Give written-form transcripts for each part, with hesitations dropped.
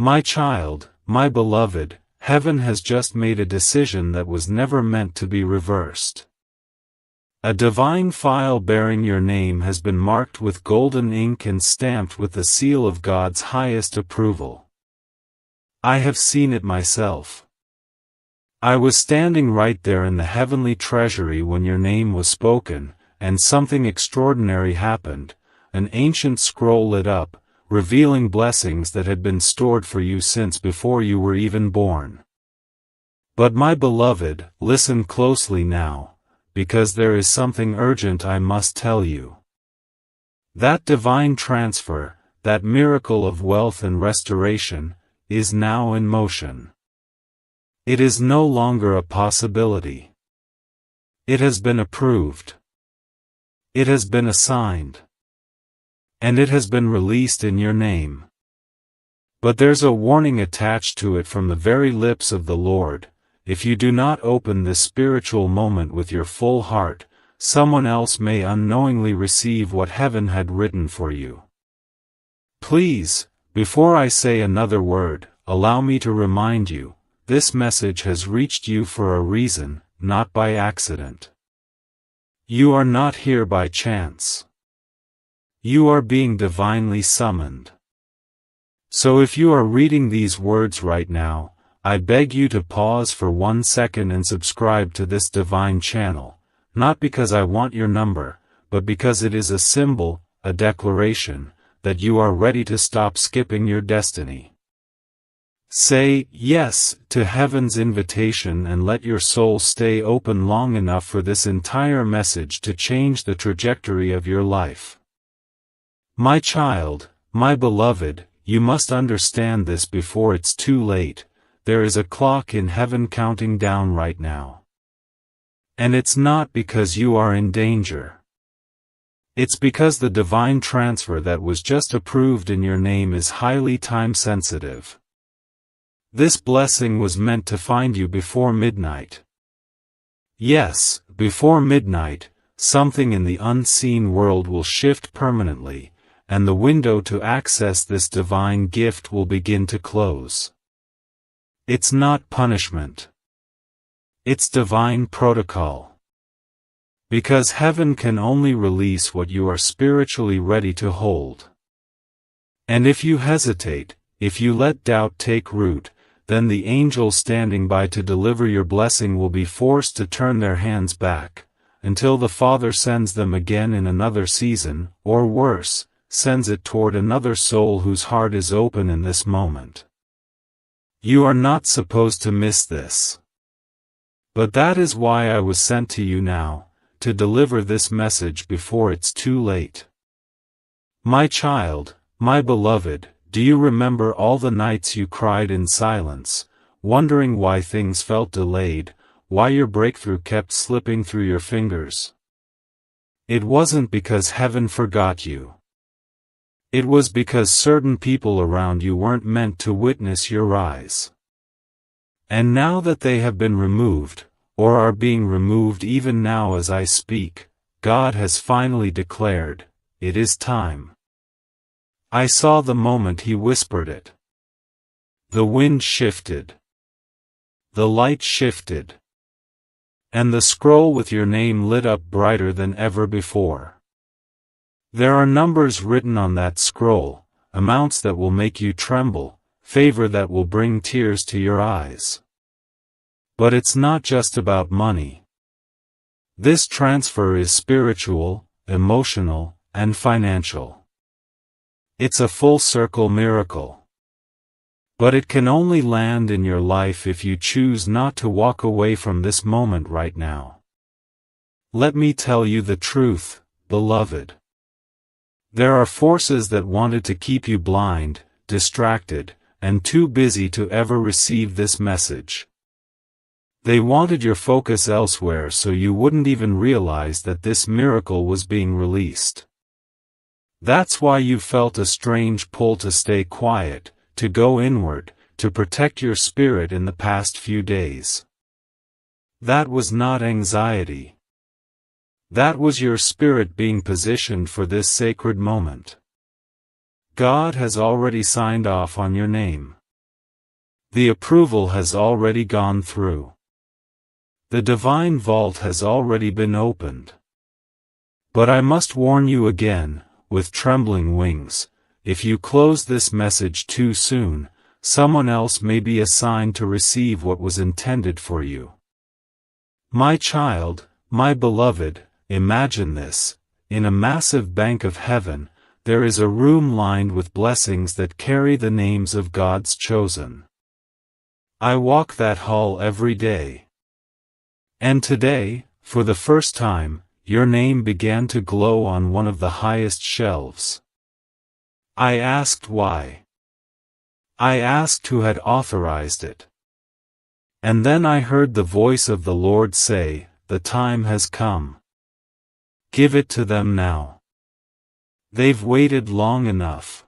My child, my beloved, heaven has just made a decision that was never meant to be reversed. A divine file bearing your name has been marked with golden ink and stamped with the seal of God's highest approval. I have seen it myself. I was standing right there in the heavenly treasury when your name was spoken, and something extraordinary happened. An ancient scroll lit up, revealing blessings that had been stored for you since before you were even born. But my beloved, listen closely now, because there is something urgent I must tell you. That divine transfer, that miracle of wealth and restoration, is now in motion. It is no longer a possibility. It has been approved. It has been assigned. And it has been released in your name. But there's a warning attached to it from the very lips of the Lord. If you do not open this spiritual moment with your full heart, someone else may unknowingly receive what heaven had written for you. Please, before I say another word, allow me to remind you, this message has reached you for a reason, not by accident. You are not here by chance. You are being divinely summoned. So if you are reading these words right now, I beg you to pause for 1 second and subscribe to this divine channel, not because I want your number, but because it is a symbol, a declaration, that you are ready to stop skipping your destiny. Say yes to heaven's invitation and let your soul stay open long enough for this entire message to change the trajectory of your life. My child, my beloved, you must understand this before it's too late. There is a clock in heaven counting down right now. And it's not because you are in danger. It's because the divine transfer that was just approved in your name is highly time-sensitive. This blessing was meant to find you before midnight. Yes, before midnight, something in the unseen world will shift permanently, and the window to access this divine gift will begin to close. It's not punishment. It's divine protocol. Because heaven can only release what you are spiritually ready to hold. And if you hesitate, if you let doubt take root, then the angels standing by to deliver your blessing will be forced to turn their hands back, until the Father sends them again in another season, or worse, sends it toward another soul whose heart is open in this moment. You are not supposed to miss this. But that is why I was sent to you now, to deliver this message before it's too late. My child, my beloved, do you remember all the nights you cried in silence, wondering why things felt delayed, why your breakthrough kept slipping through your fingers? It wasn't because heaven forgot you. It was because certain people around you weren't meant to witness your rise. And now that they have been removed, or are being removed even now as I speak, God has finally declared, it is time. I saw the moment He whispered it. The wind shifted. The light shifted. And the scroll with your name lit up brighter than ever before. There are numbers written on that scroll, amounts that will make you tremble, favor that will bring tears to your eyes. But it's not just about money. This transfer is spiritual, emotional, and financial. It's a full-circle miracle. But it can only land in your life if you choose not to walk away from this moment right now. Let me tell you the truth, beloved. There are forces that wanted to keep you blind, distracted, and too busy to ever receive this message. They wanted your focus elsewhere so you wouldn't even realize that this miracle was being released. That's why you felt a strange pull to stay quiet, to go inward, to protect your spirit in the past few days. That was not anxiety. That was your spirit being positioned for this sacred moment. God has already signed off on your name. The approval has already gone through. The divine vault has already been opened. But I must warn you again, with trembling wings, if you close this message too soon, someone else may be assigned to receive what was intended for you. My child, my beloved, imagine this: in a massive bank of heaven, there is a room lined with blessings that carry the names of God's chosen. I walk that hall every day. And today, for the first time, your name began to glow on one of the highest shelves. I asked why. I asked who had authorized it. And then I heard the voice of the Lord say, "The time has come. Give it to them now. They've waited long enough."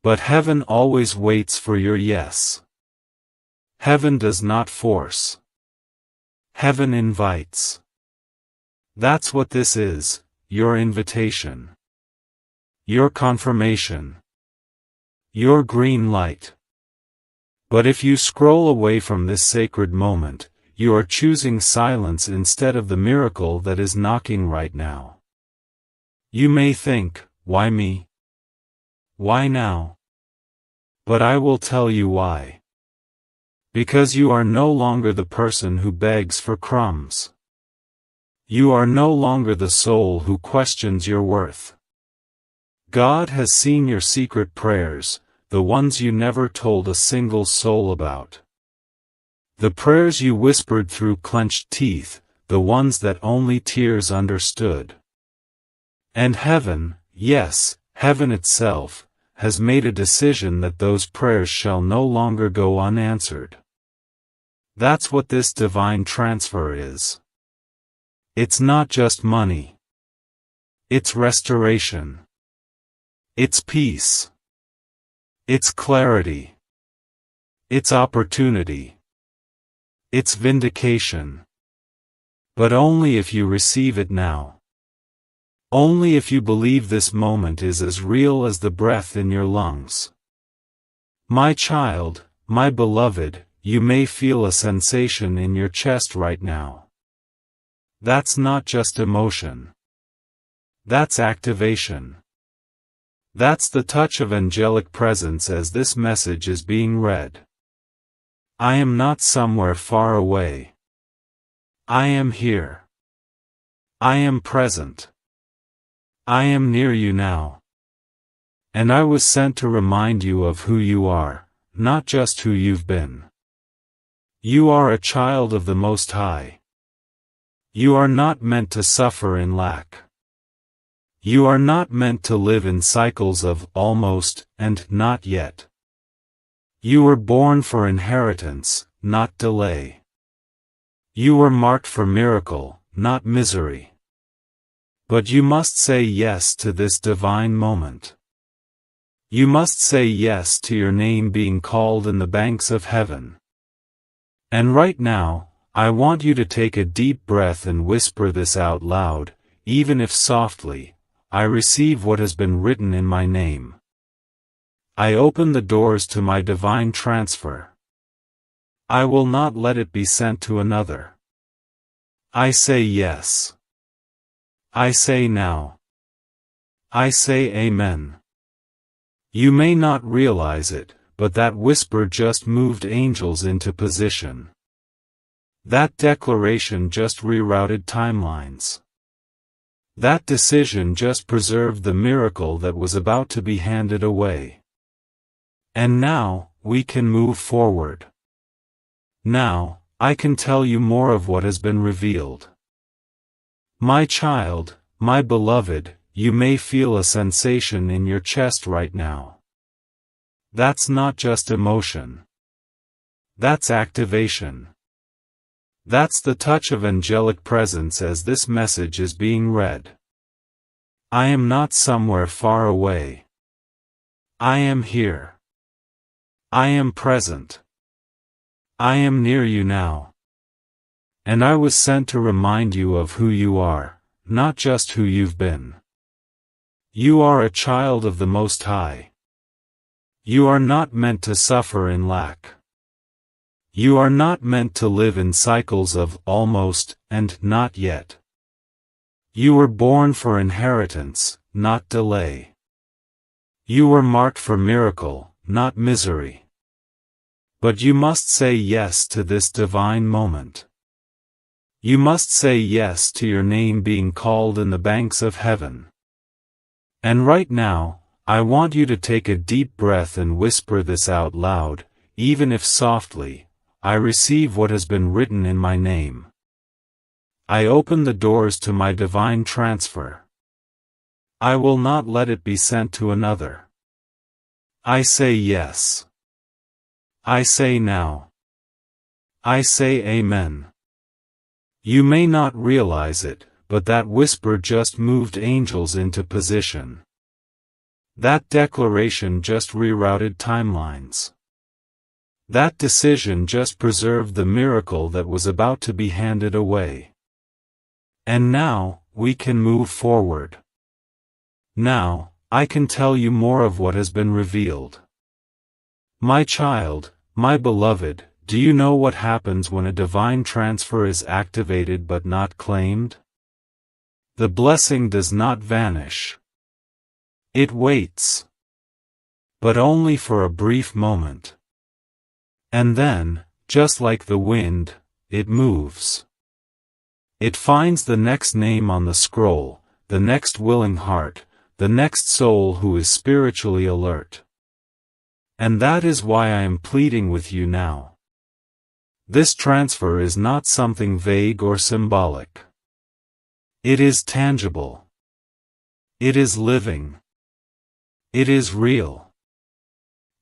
But heaven always waits for your yes. Heaven does not force. Heaven invites. That's what this is, your invitation. Your confirmation. Your green light. But if you scroll away from this sacred moment, you are choosing silence instead of the miracle that is knocking right now. You may think, why me? Why now? But I will tell you why. Because you are no longer the person who begs for crumbs. You are no longer the soul who questions your worth. God has seen your secret prayers, the ones you never told a single soul about. The prayers you whispered through clenched teeth, the ones that only tears understood. And heaven, yes, heaven itself, has made a decision that those prayers shall no longer go unanswered. That's what this divine transfer is. It's not just money. It's restoration. It's peace. It's clarity. It's opportunity. It's vindication. But only if you receive it now. Only if you believe this moment is as real as the breath in your lungs. My child, my beloved, you may feel a sensation in your chest right now. That's not just emotion. That's activation. That's the touch of angelic presence as this message is being read. I am not somewhere far away. I am here. I am present. I am near you now. And I was sent to remind you of who you are, not just who you've been. You are a child of the Most High. You are not meant to suffer in lack. You are not meant to live in cycles of almost and not yet. You were born for inheritance, not delay. You were marked for miracle, not misery. But you must say yes to this divine moment. You must say yes to your name being called in the banks of heaven. And right now, I want you to take a deep breath and whisper this out loud, even if softly: I receive what has been written in my name. I open the doors to my divine transfer. I will not let it be sent to another. I say yes. I say now. I say amen. You may not realize it, but that whisper just moved angels into position. That declaration just rerouted timelines. That decision just preserved the miracle that was about to be handed away. And now, we can move forward. Now, I can tell you more of what has been revealed. My child, my beloved, you may feel a sensation in your chest right now. That's not just emotion. That's activation. That's the touch of angelic presence as this message is being read. I am not somewhere far away. I am here. I am present. I am near you now. And I was sent to remind you of who you are, not just who you've been. You are a child of the Most High. You are not meant to suffer in lack. You are not meant to live in cycles of almost and not yet. You were born for inheritance, not delay. You were marked for miracle, not misery. But you must say yes to this divine moment. You must say yes to your name being called in the banks of heaven. And right now, I want you to take a deep breath and whisper this out loud, even if softly. I receive what has been written in my name. I open the doors to my divine transfer. I will not let it be sent to another. I say yes. I say now. I say amen. You may not realize it, but that whisper just moved angels into position. That declaration just rerouted timelines. That decision just preserved the miracle that was about to be handed away. And now, we can move forward. Now, I can tell you more of what has been revealed. My child, my beloved, do you know what happens when a divine transfer is activated but not claimed? The blessing does not vanish. It waits. But only for a brief moment. And then, just like the wind, it moves. It finds the next name on the scroll, the next willing heart, the next soul who is spiritually alert. And that is why I am pleading with you now. This transfer is not something vague or symbolic. It is tangible. It is living. It is real.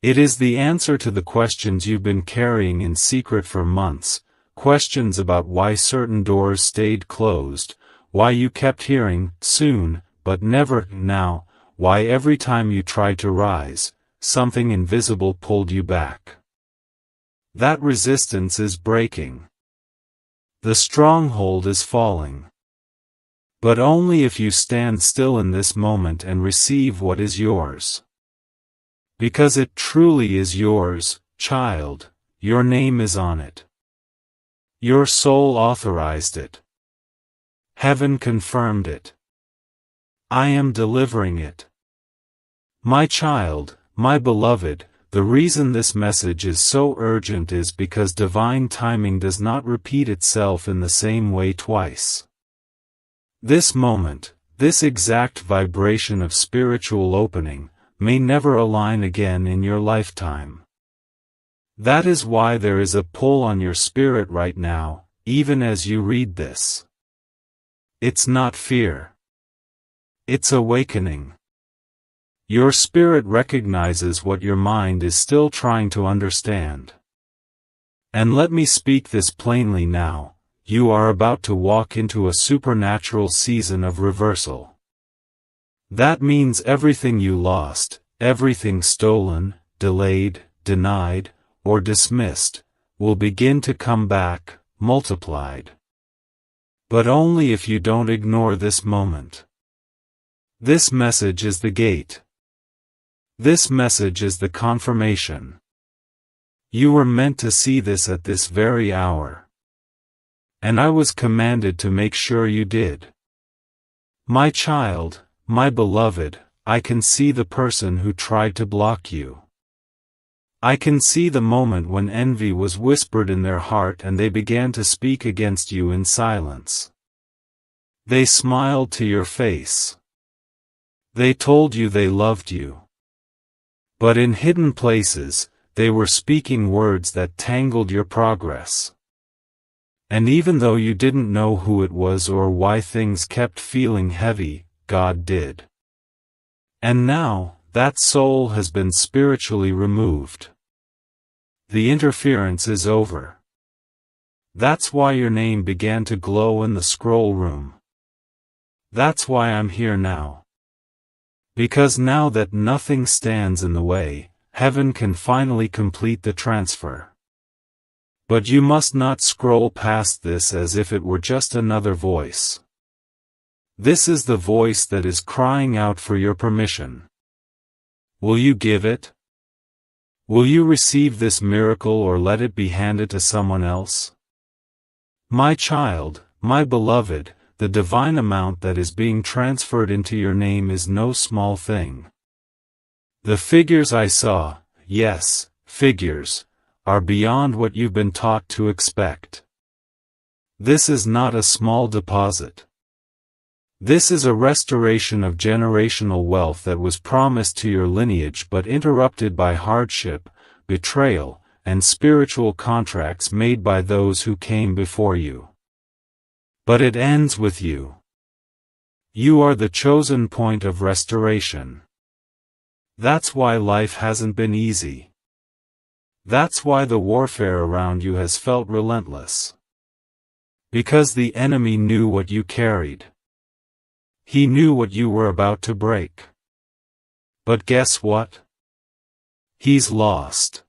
It is the answer to the questions you've been carrying in secret for months, questions about why certain doors stayed closed, why you kept hearing, soon, but never, now, why every time you tried to rise, something invisible pulled you back. That resistance is breaking. The stronghold is falling. But only if you stand still in this moment and receive what is yours. Because it truly is yours, child, your name is on it. Your soul authorized it. Heaven confirmed it. I am delivering it. My child, my beloved, the reason this message is so urgent is because divine timing does not repeat itself in the same way twice. This moment, this exact vibration of spiritual opening, may never align again in your lifetime. That is why there is a pull on your spirit right now, even as you read this. It's not fear. It's awakening. Your spirit recognizes what your mind is still trying to understand. And let me speak this plainly now, you are about to walk into a supernatural season of reversal. That means everything you lost, everything stolen, delayed, denied, or dismissed, will begin to come back, multiplied. But only if you don't ignore this moment. This message is the gate. This message is the confirmation. You were meant to see this at this very hour. And I was commanded to make sure you did. My child, my beloved, I can see the person who tried to block you. I can see the moment when envy was whispered in their heart and they began to speak against you in silence. They smiled to your face. They told you they loved you. But in hidden places, they were speaking words that tangled your progress. And even though you didn't know who it was or why things kept feeling heavy, God did. And now, that soul has been spiritually removed. The interference is over. That's why your name began to glow in the scroll room. That's why I'm here now. Because now that nothing stands in the way, heaven can finally complete the transfer. But you must not scroll past this as if it were just another voice. This is the voice that is crying out for your permission. Will you give it? Will you receive this miracle or let it be handed to someone else? My child, my beloved, the divine amount that is being transferred into your name is no small thing. The figures I saw, yes, figures, are beyond what you've been taught to expect. This is not a small deposit. This is a restoration of generational wealth that was promised to your lineage but interrupted by hardship, betrayal, and spiritual contracts made by those who came before you. But it ends with you. You are the chosen point of restoration. That's why life hasn't been easy. That's why the warfare around you has felt relentless. Because the enemy knew what you carried. He knew what you were about to break. But guess what? He's lost.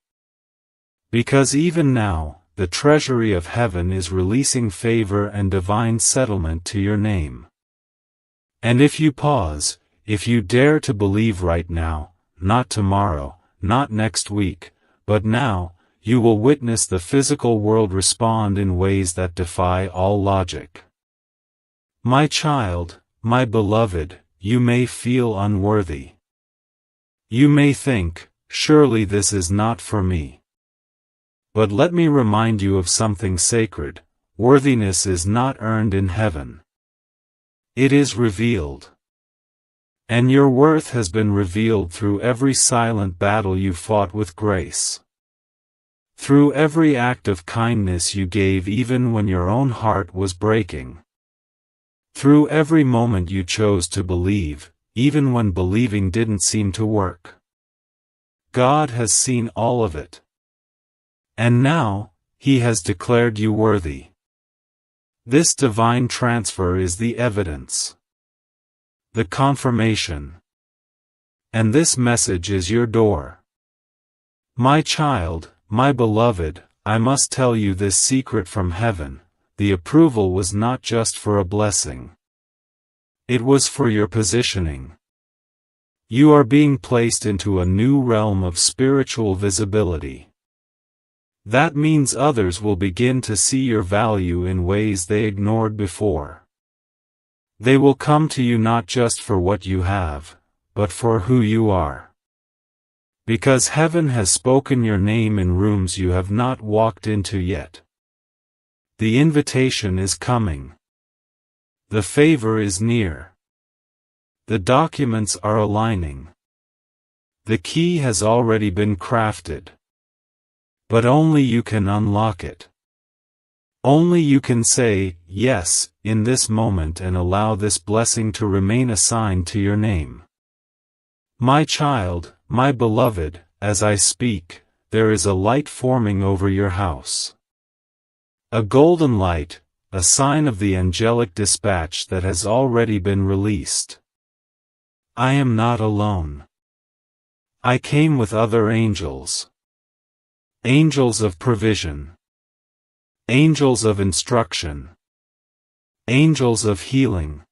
Because even now, the treasury of heaven is releasing favor and divine settlement to your name. And if you pause, if you dare to believe right now, not tomorrow, not next week, but now, you will witness the physical world respond in ways that defy all logic. My child, my beloved, you may feel unworthy. You may think, surely this is not for me. But let me remind you of something sacred: worthiness is not earned in heaven. It is revealed. And your worth has been revealed through every silent battle you fought with grace. Through every act of kindness you gave even when your own heart was breaking. Through every moment you chose to believe, even when believing didn't seem to work. God has seen all of it. And now, He has declared you worthy. This divine transfer is the evidence. The confirmation. And this message is your door. My child, my beloved, I must tell you this secret from heaven: the approval was not just for a blessing. It was for your positioning. You are being placed into a new realm of spiritual visibility. That means others will begin to see your value in ways they ignored before. They will come to you not just for what you have, but for who you are. Because heaven has spoken your name in rooms you have not walked into yet. The invitation is coming. The favor is near. The documents are aligning. The key has already been crafted. But only you can unlock it. Only you can say, yes, in this moment and allow this blessing to remain assigned to your name. My child, my beloved, as I speak, there is a light forming over your house. A golden light, a sign of the angelic dispatch that has already been released. I am not alone. I came with other angels. Angels of provision. Angels of instruction. Angels of healing.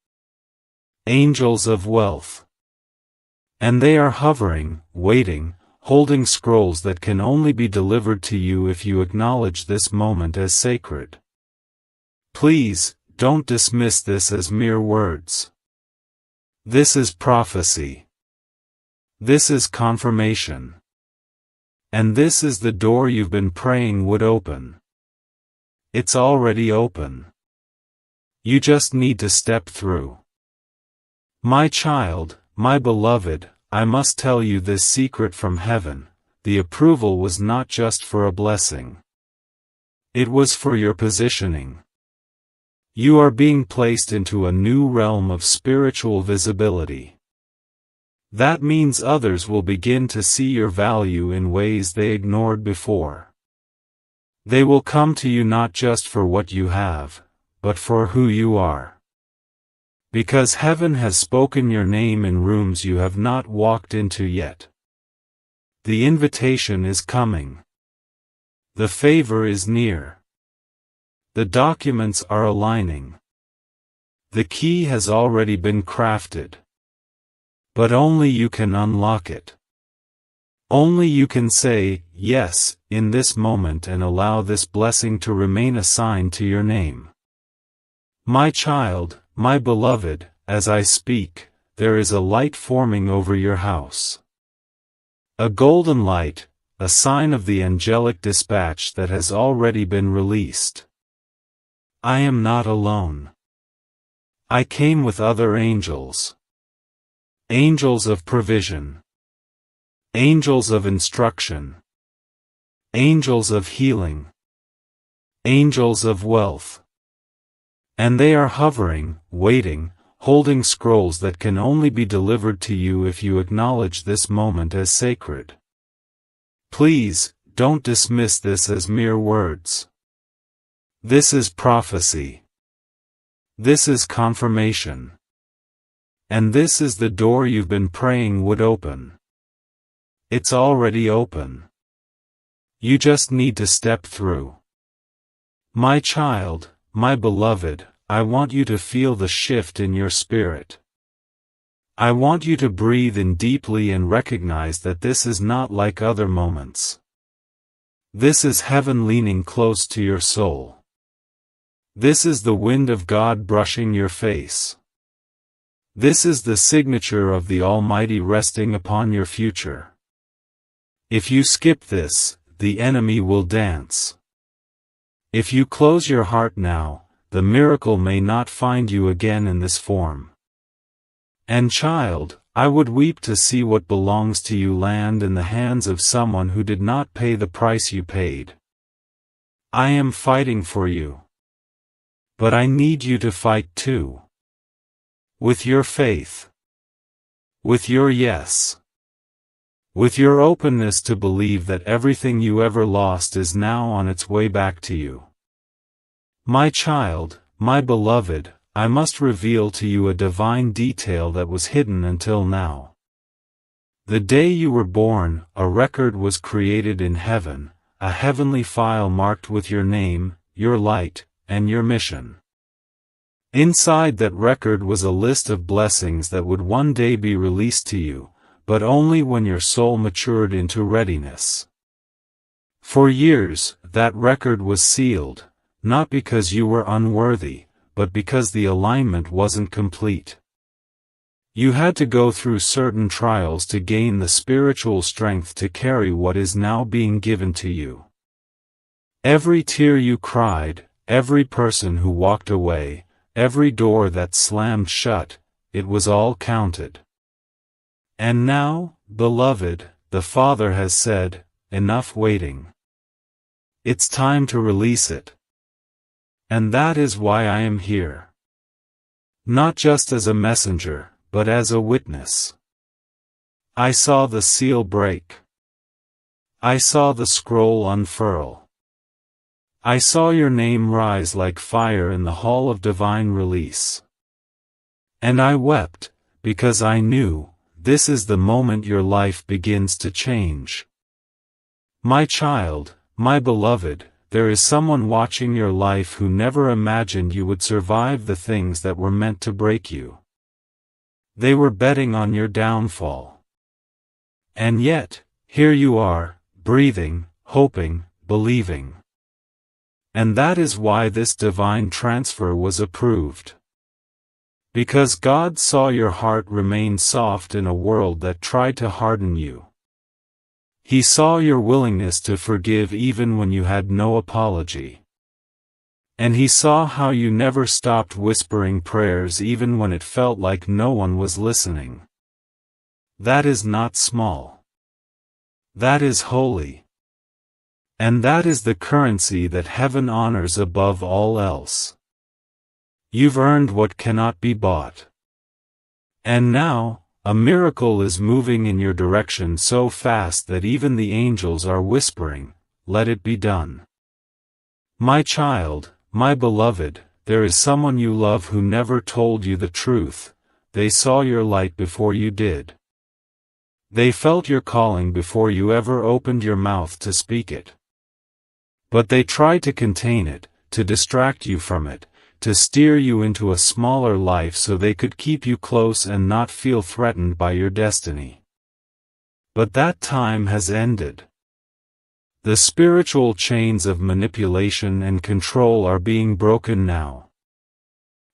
Angels of wealth. And they are hovering, waiting, holding scrolls that can only be delivered to you if you acknowledge this moment as sacred. Please, don't dismiss this as mere words. This is prophecy. This is confirmation. And this is the door you've been praying would open. It's already open. You just need to step through. My child, my beloved, I must tell you this secret from heaven: the approval was not just for a blessing. It was for your positioning. You are being placed into a new realm of spiritual visibility. That means others will begin to see your value in ways they ignored before. They will come to you not just for what you have, but for who you are. Because heaven has spoken your name in rooms you have not walked into yet. The invitation is coming. The favor is near. The documents are aligning. The key has already been crafted. But only you can unlock it. Only you can say, yes, in this moment and allow this blessing to remain assigned to your name. My child, my beloved, as I speak, there is a light forming over your house. A golden light, a sign of the angelic dispatch that has already been released. I am not alone. I came with other angels. Angels of provision. Angels of instruction. Angels of healing. Angels of wealth. And they are hovering, waiting, holding scrolls that can only be delivered to you if you acknowledge this moment as sacred. Please, don't dismiss this as mere words. This is prophecy. This is confirmation. And this is the door you've been praying would open. It's already open. You just need to step through. My child, my beloved, I want you to feel the shift in your spirit. I want you to breathe in deeply and recognize that this is not like other moments. This is heaven leaning close to your soul. This is the wind of God brushing your face. This is the signature of the Almighty resting upon your future. If you skip this, the enemy will dance. If you close your heart now, the miracle may not find you again in this form. And child, I would weep to see what belongs to you land in the hands of someone who did not pay the price you paid. I am fighting for you. But I need you to fight too. With your faith. With your yes. With your openness to believe that everything you ever lost is now on its way back to you. My child, my beloved, I must reveal to you a divine detail that was hidden until now. The day you were born, a record was created in heaven, a heavenly file marked with your name, your light, and your mission. Inside that record was a list of blessings that would one day be released to you, but only when your soul matured into readiness. For years, that record was sealed, not because you were unworthy, but because the alignment wasn't complete. You had to go through certain trials to gain the spiritual strength to carry what is now being given to you. Every tear you cried, every person who walked away, every door that slammed shut, it was all counted. And now, beloved, the Father has said, enough waiting. It's time to release it. And that is why I am here. Not just as a messenger, but as a witness. I saw the seal break. I saw the scroll unfurl. I saw your name rise like fire in the hall of divine release. And I wept, because I knew, this is the moment your life begins to change. My child, my beloved, there is someone watching your life who never imagined you would survive the things that were meant to break you. They were betting on your downfall. And yet, here you are, breathing, hoping, believing. And that is why this divine transfer was approved. Because God saw your heart remain soft in a world that tried to harden you. He saw your willingness to forgive even when you had no apology. And He saw how you never stopped whispering prayers even when it felt like no one was listening. That is not small. That is holy. And that is the currency that heaven honors above all else. You've earned what cannot be bought. And now, a miracle is moving in your direction so fast that even the angels are whispering, let it be done. My child, my beloved, there is someone you love who never told you the truth. They saw your light before you did. They felt your calling before you ever opened your mouth to speak it. But they tried to contain it, to distract you from it, to steer you into a smaller life so they could keep you close and not feel threatened by your destiny. But that time has ended. The spiritual chains of manipulation and control are being broken now.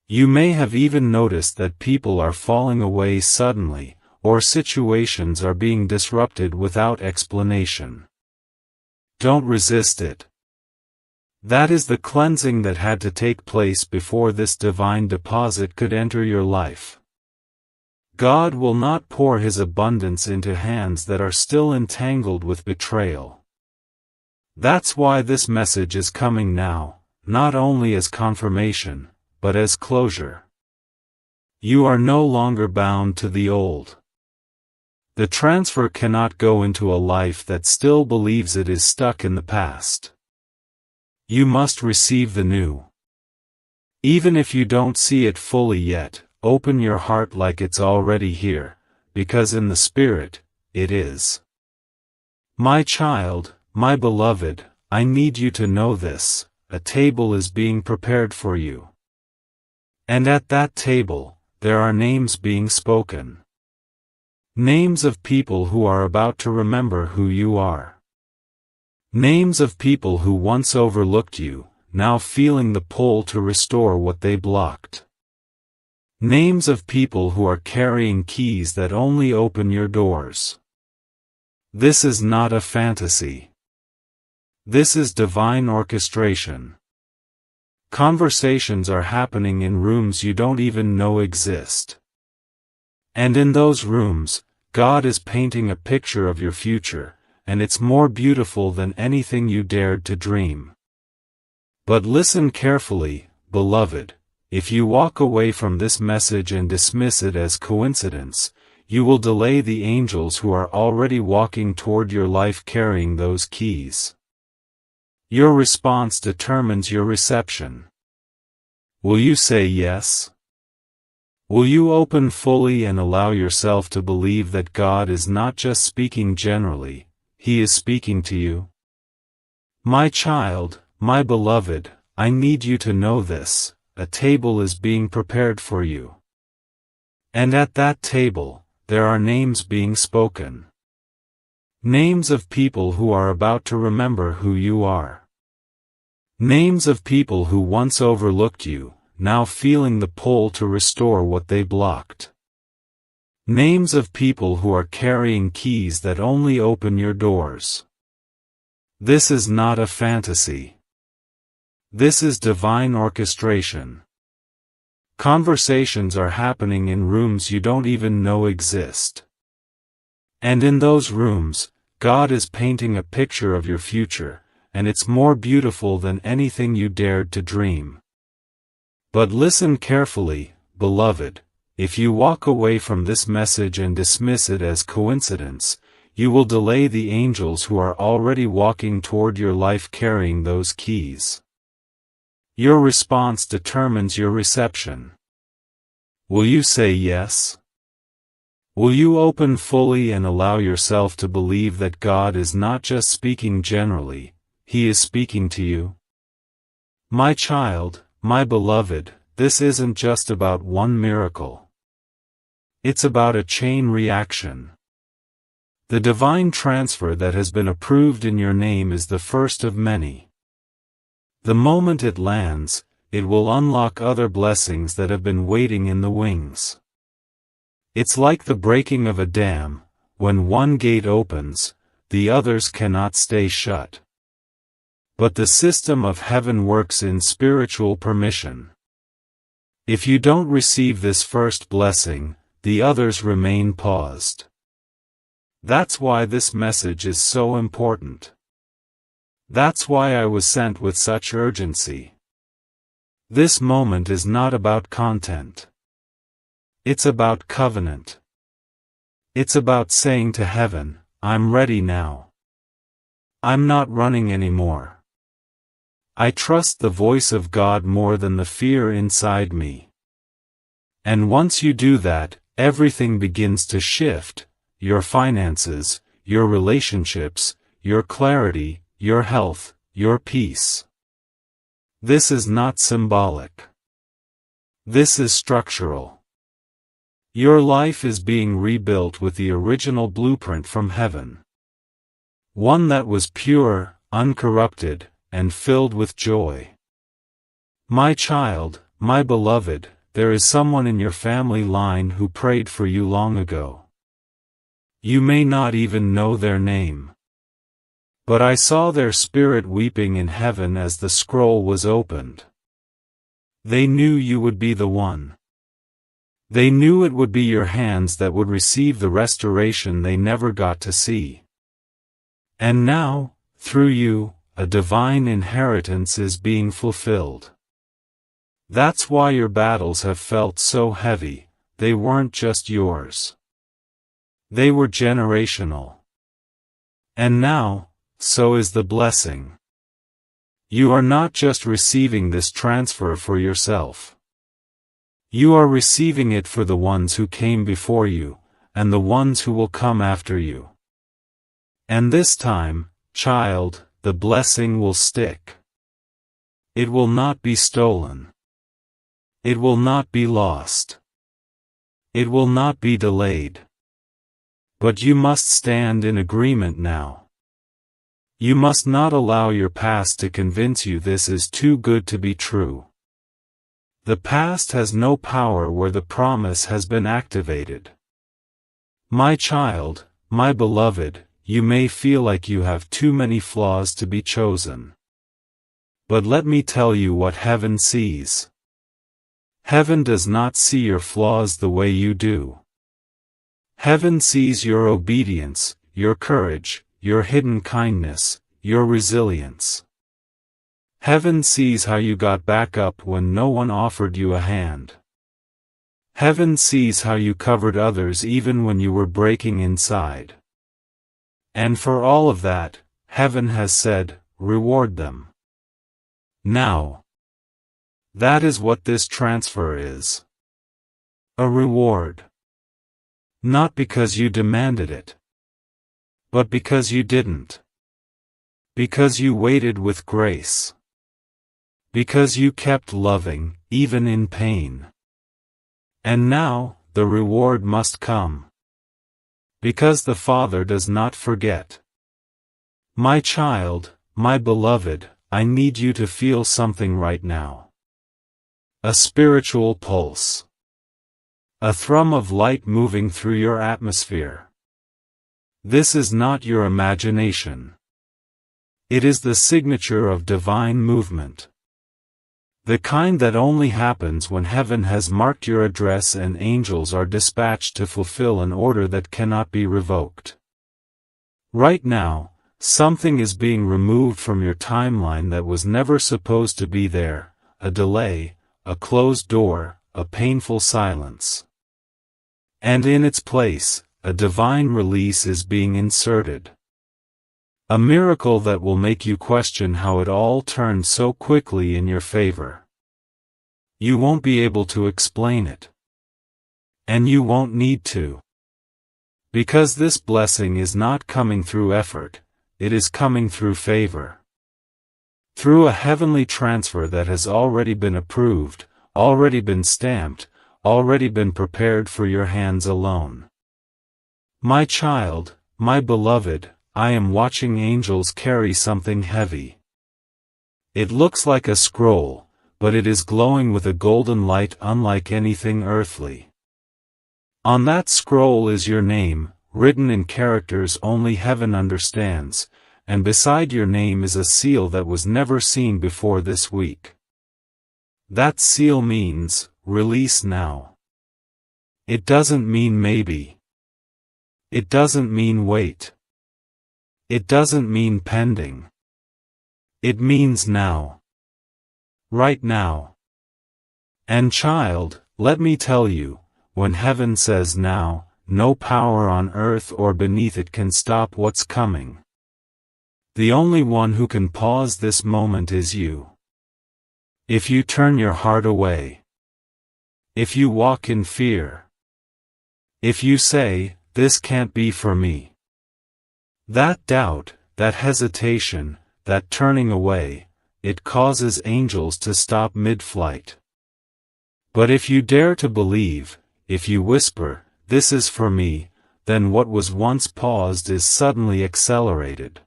You may have even noticed that people are falling away suddenly, or situations are being disrupted without explanation. Don't resist it. That is the cleansing that had to take place before this divine deposit could enter your life. God will not pour His abundance into hands that are still entangled with betrayal. That's why this message is coming now, not only as confirmation, but as closure. You are no longer bound to the old. The transfer cannot go into a life that still believes it is stuck in the past. You must receive the new. Even if you don't see it fully yet, open your heart like it's already here, because in the Spirit, it is. My child, my beloved, I need you to know this: a table is being prepared for you. And at that table, there are names being spoken. Names of people who are about to remember who you are. Names of people who once overlooked you, now feeling the pull to restore what they blocked. Names of people who are carrying keys that only open your doors. This is not a fantasy. This is divine orchestration. Conversations are happening in rooms you don't even know exist. And in those rooms, God is painting a picture of your future, and it's more beautiful than anything you dared to dream. But listen carefully, beloved. If you walk away from this message and dismiss it as coincidence, you will delay the angels who are already walking toward your life carrying those keys. Your response determines your reception. Will you say yes? Will you open fully and allow yourself to believe that God is not just speaking generally, He is speaking to you? My child, my beloved, I need you to know this: a table is being prepared for you. And at that table, there are names being spoken. Names of people who are about to remember who you are. Names of people who once overlooked you, now feeling the pull to restore what they blocked. Names of people who are carrying keys that only open your doors. This is not a fantasy. This is divine orchestration. Conversations are happening in rooms you don't even know exist. And in those rooms, God is painting a picture of your future, and it's more beautiful than anything you dared to dream. But listen carefully, beloved. If you walk away from this message and dismiss it as coincidence, you will delay the angels who are already walking toward your life carrying those keys. Your response determines your reception. Will you say yes? Will you open fully and allow yourself to believe that God is not just speaking generally, He is speaking to you? My child, my beloved, this isn't just about one miracle. It's about a chain reaction. The divine transfer that has been approved in your name is the first of many. The moment it lands, it will unlock other blessings that have been waiting in the wings. It's like the breaking of a dam: when one gate opens, the others cannot stay shut. But the system of heaven works in spiritual permission. If you don't receive this first blessing, the others remain paused. That's why this message is so important. That's why I was sent with such urgency. This moment is not about content. It's about covenant. It's about saying to heaven, I'm ready now. I'm not running anymore. I trust the voice of God more than the fear inside me. And once you do that, everything begins to shift: your finances, your relationships, your clarity, your health, your peace. This is not symbolic. This is structural. Your life is being rebuilt with the original blueprint from heaven. One that was pure, uncorrupted, and filled with joy. My child, my beloved, there is someone in your family line who prayed for you long ago. You may not even know their name. But I saw their spirit weeping in heaven as the scroll was opened. They knew you would be the one. They knew it would be your hands that would receive the restoration they never got to see. And now, through you, a divine inheritance is being fulfilled. That's why your battles have felt so heavy. They weren't just yours. They were generational. And now, so is the blessing. You are not just receiving this transfer for yourself. You are receiving it for the ones who came before you, and the ones who will come after you. And this time, child, the blessing will stick. It will not be stolen. It will not be lost. It will not be delayed. But you must stand in agreement now. You must not allow your past to convince you this is too good to be true. The past has no power where the promise has been activated. My child, my beloved, you may feel like you have too many flaws to be chosen. But let me tell you what heaven sees. Heaven does not see your flaws the way you do. Heaven sees your obedience, your courage, your hidden kindness, your resilience. Heaven sees how you got back up when no one offered you a hand. Heaven sees how you covered others even when you were breaking inside. And for all of that, heaven has said, reward them. Now. That is what this transfer is. A reward. Not because you demanded it. But because you didn't. Because you waited with grace. Because you kept loving, even in pain. And now, the reward must come. Because the Father does not forget. My child, my beloved, I need you to feel something right now. A spiritual pulse. A thrum of light moving through your atmosphere. This is not your imagination. It is the signature of divine movement. The kind that only happens when heaven has marked your address and angels are dispatched to fulfill an order that cannot be revoked. Right now, something is being removed from your timeline that was never supposed to be there, a delay, a closed door, a painful silence. And in its place, a divine release is being inserted. A miracle that will make you question how it all turned so quickly in your favor. You won't be able to explain it. And you won't need to. Because this blessing is not coming through effort, it is coming through favor. Through a heavenly transfer that has already been approved, already been stamped, already been prepared for your hands alone. My child, my beloved, I am watching angels carry something heavy. It looks like a scroll, but it is glowing with a golden light unlike anything earthly. On that scroll is your name, written in characters only heaven understands, and beside your name is a seal that was never seen before this week. That seal means, release now. It doesn't mean maybe. It doesn't mean wait. It doesn't mean pending. It means now. Right now. And child, let me tell you, when heaven says now, no power on earth or beneath it can stop what's coming. The only one who can pause this moment is you. If you turn your heart away. If you walk in fear. If you say, this can't be for me. That doubt, that hesitation, that turning away, it causes angels to stop mid-flight. But if you dare to believe, if you whisper, "This is for me," then what was once paused is suddenly accelerated.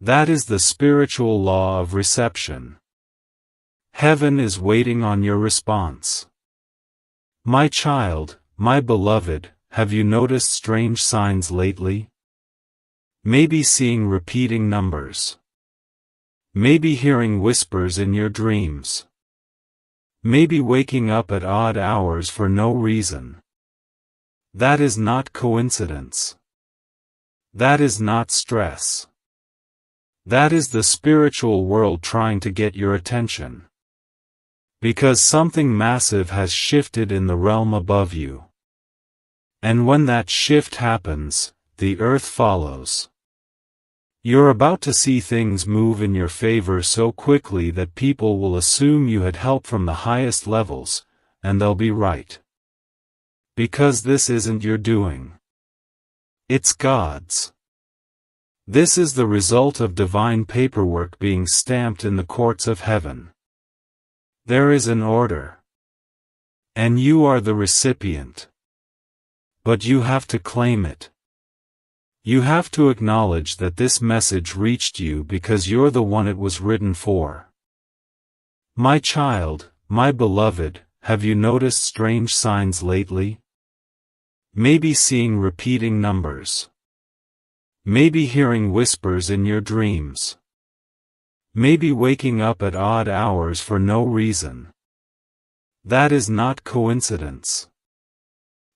That is the spiritual law of reception. Heaven is waiting on your response. My child, my beloved, have you noticed strange signs lately? Maybe seeing repeating numbers. Maybe hearing whispers in your dreams. Maybe waking up at odd hours for no reason. That is not coincidence. That is not stress. That is the spiritual world trying to get your attention. Because something massive has shifted in the realm above you. And when that shift happens, the earth follows. You're about to see things move in your favor so quickly that people will assume you had help from the highest levels, and they'll be right. Because this isn't your doing. It's God's. This is the result of divine paperwork being stamped in the courts of heaven. There is an order. And you are the recipient. But you have to claim it. You have to acknowledge that this message reached you because you're the one it was written for. My child, my beloved, have you noticed strange signs lately? Maybe seeing repeating numbers. Maybe hearing whispers in your dreams. Maybe waking up at odd hours for no reason. That is not coincidence.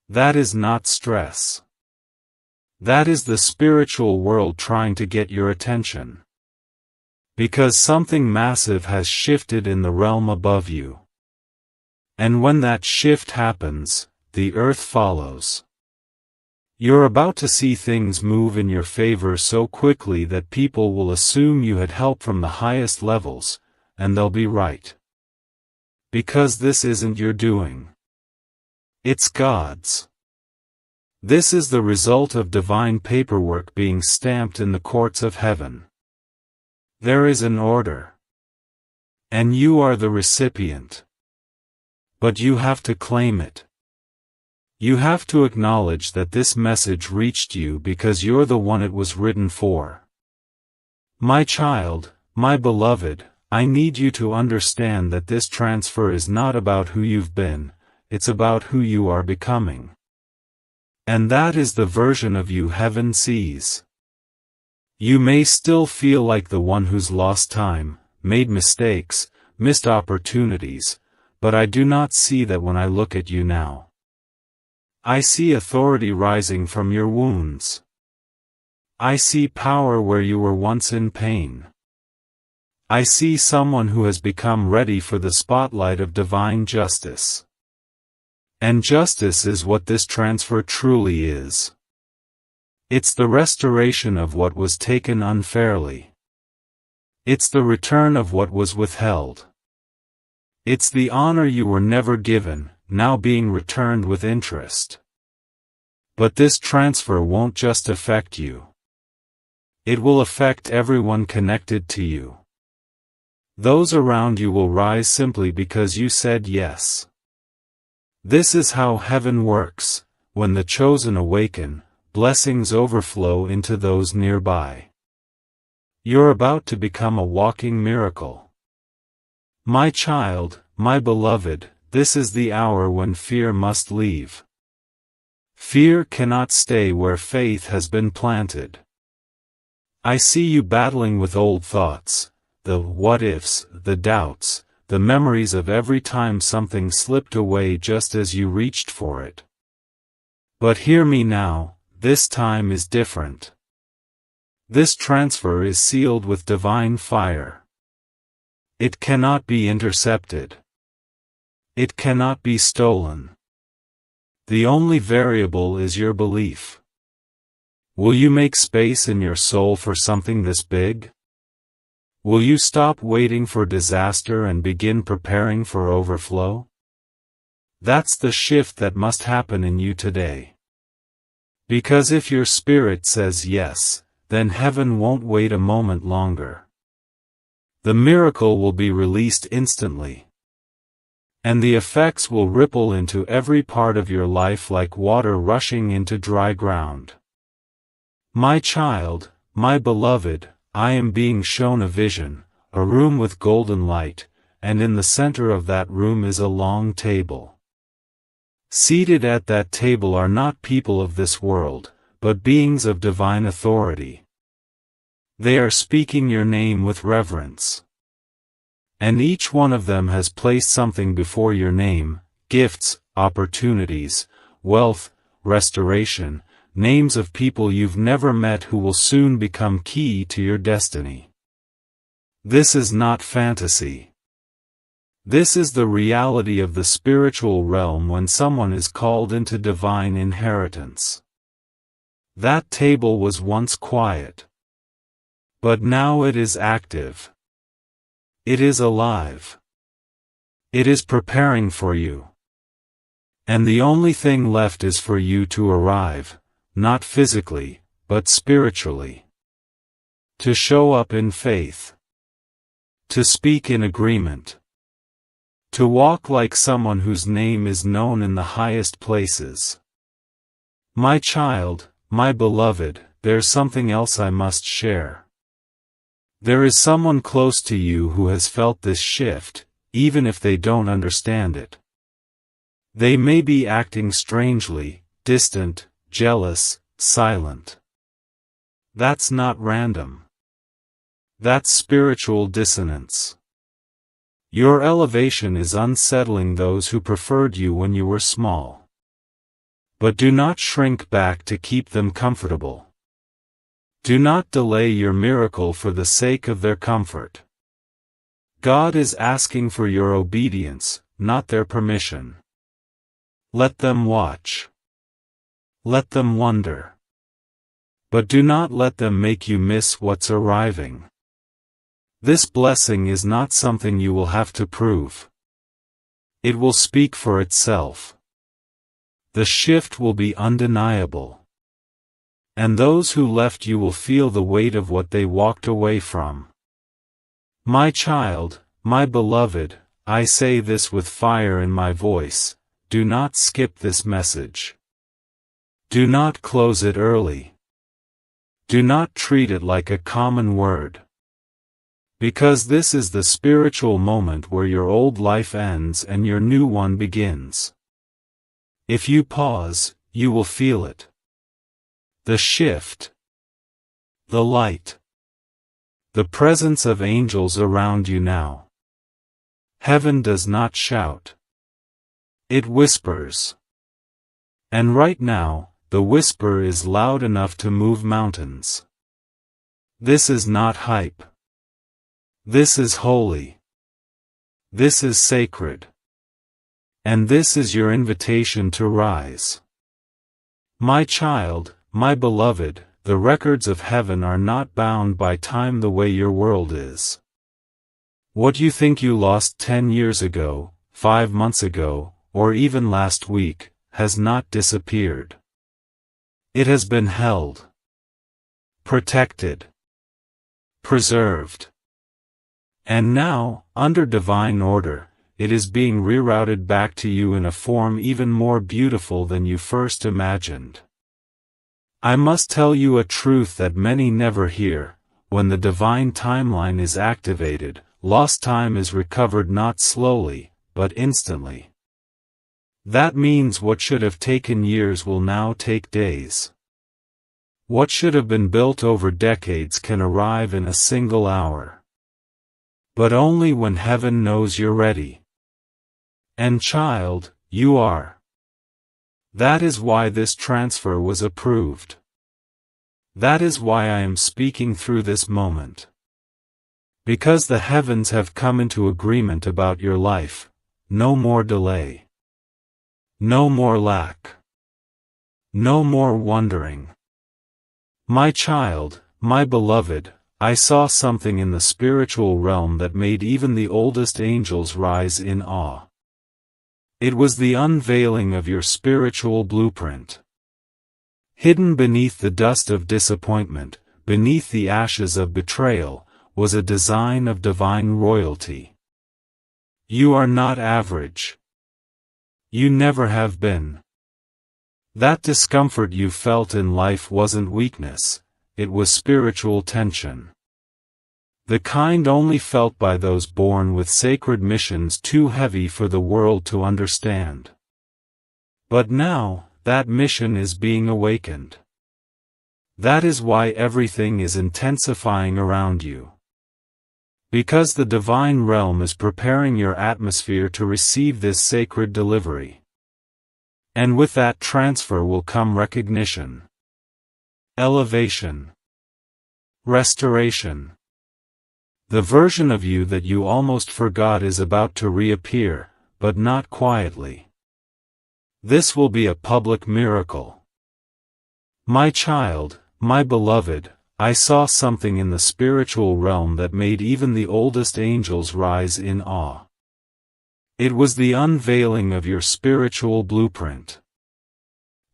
That is not stress. That is the spiritual world trying to get your attention. Because something massive has shifted in the realm above you. And when that shift happens, the earth follows. You're about to see things move in your favor so quickly that people will assume you had help from the highest levels, and they'll be right. Because this isn't your doing. It's God's. This is the result of divine paperwork being stamped in the courts of heaven. There is an order. And you are the recipient. But you have to claim it. You have to acknowledge that this message reached you because you're the one it was written for. My child, my beloved, I need you to understand that this transfer is not about who you've been, it's about who you are becoming. And that is the version of you heaven sees. You may still feel like the one who's lost time, made mistakes, missed opportunities, but I do not see that when I look at you now. I see authority rising from your wounds. I see power where you were once in pain. I see someone who has become ready for the spotlight of divine justice. And justice is what this transfer truly is. It's the restoration of what was taken unfairly. It's the return of what was withheld. It's the honor you were never given, now being returned with interest. But this transfer won't just affect you. It will affect everyone connected to you. Those around you will rise simply because you said yes. This is how heaven works. When the chosen awaken, blessings overflow into those nearby. You're about to become a walking miracle. My child, my beloved, this is the hour when fear must leave. Fear cannot stay where faith has been planted. I see you battling with old thoughts, the what-ifs, the doubts, the memories of every time something slipped away just as you reached for it. But hear me now, this time is different. This transfer is sealed with divine fire. It cannot be intercepted. It cannot be stolen. The only variable is your belief. Will you make space in your soul for something this big? Will you stop waiting for disaster and begin preparing for overflow? That's the shift that must happen in you today. Because if your spirit says yes, then heaven won't wait a moment longer. The miracle will be released instantly. And the effects will ripple into every part of your life like water rushing into dry ground. My child, my beloved, I am being shown a vision, a room with golden light, and in the center of that room is a long table. Seated at that table are not people of this world, but beings of divine authority. They are speaking your name with reverence. And each one of them has placed something before your name: gifts, opportunities, wealth, restoration, names of people you've never met who will soon become key to your destiny. This is not fantasy. This is the reality of the spiritual realm when someone is called into divine inheritance. That table was once quiet. But now it is active. It is alive. It is preparing for you. And the only thing left is for you to arrive, not physically, but spiritually. To show up in faith. To speak in agreement. To walk like someone whose name is known in the highest places. My child, my beloved, there's something else I must share. There is someone close to you who has felt this shift, even if they don't understand it. They may be acting strangely, distant, jealous, silent. That's not random. That's spiritual dissonance. Your elevation is unsettling those who preferred you when you were small. But do not shrink back to keep them comfortable. Do not delay your miracle for the sake of their comfort. God is asking for your obedience, not their permission. Let them watch. Let them wonder. But do not let them make you miss what's arriving. This blessing is not something you will have to prove. It will speak for itself. The shift will be undeniable. And those who left you will feel the weight of what they walked away from. My child, my beloved, I say this with fire in my voice: do not skip this message. Do not close it early. Do not treat it like a common word. Because this is the spiritual moment where your old life ends and your new one begins. If you pause, you will feel it. The shift. The light. The presence of angels around you now. Heaven does not shout. It whispers. And right now, the whisper is loud enough to move mountains. This is not hype. This is holy. This is sacred. And this is your invitation to rise. My child, my beloved, the records of heaven are not bound by time the way your world is. What you think you lost 10 years ago, 5 months ago, or even last week, has not disappeared. It has been held. Protected. Preserved. And now, under divine order, it is being rerouted back to you in a form even more beautiful than you first imagined. I must tell you a truth that many never hear: when the divine timeline is activated, lost time is recovered not slowly, but instantly. That means what should have taken years will now take days. What should have been built over decades can arrive in a single hour. But only when heaven knows you're ready. And child, you are. That is why this transfer was approved. That is why I am speaking through this moment. Because the heavens have come into agreement about your life. No more delay. No more lack. No more wondering. My child, my beloved, I saw something in the spiritual realm that made even the oldest angels rise in awe. It was the unveiling of your spiritual blueprint. Hidden beneath the dust of disappointment, beneath the ashes of betrayal, was a design of divine royalty. You are not average. You never have been. That discomfort you felt in life wasn't weakness, it was spiritual tension. The kind only felt by those born with sacred missions too heavy for the world to understand. But now, that mission is being awakened. That is why everything is intensifying around you. Because the divine realm is preparing your atmosphere to receive this sacred delivery. And with that transfer will come recognition, elevation, restoration. The version of you that you almost forgot is about to reappear, but not quietly. This will be a public miracle. My child, my beloved, I saw something in the spiritual realm that made even the oldest angels rise in awe. It was the unveiling of your spiritual blueprint.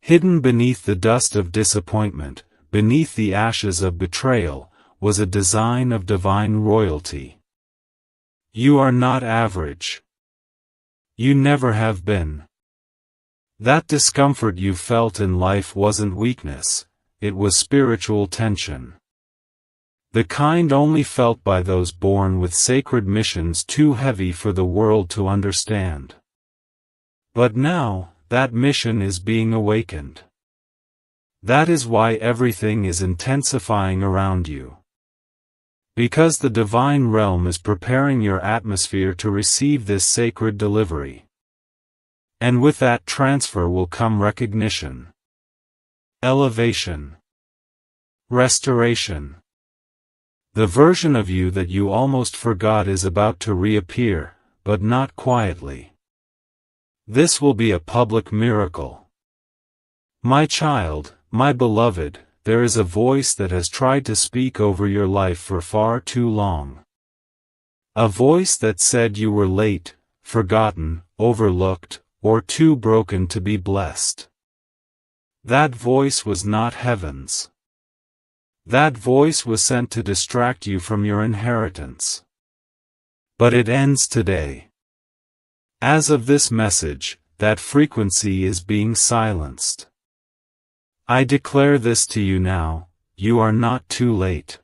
Hidden beneath the dust of disappointment, beneath the ashes of betrayal, was a design of divine royalty. You are not average. You never have been. That discomfort you felt in life wasn't weakness, it was spiritual tension. The kind only felt by those born with sacred missions too heavy for the world to understand. But now, that mission is being awakened. That is why everything is intensifying around you. Because the divine realm is preparing your atmosphere to receive this sacred delivery. And with that transfer will come recognition, elevation, restoration. The version of you that you almost forgot is about to reappear, but not quietly. This will be a public miracle. My child, my beloved, there is a voice that has tried to speak over your life for far too long. A voice that said you were late, forgotten, overlooked, or too broken to be blessed. That voice was not heaven's. That voice was sent to distract you from your inheritance. But it ends today. As of this message, that frequency is being silenced. I declare this to you now, you are not too late.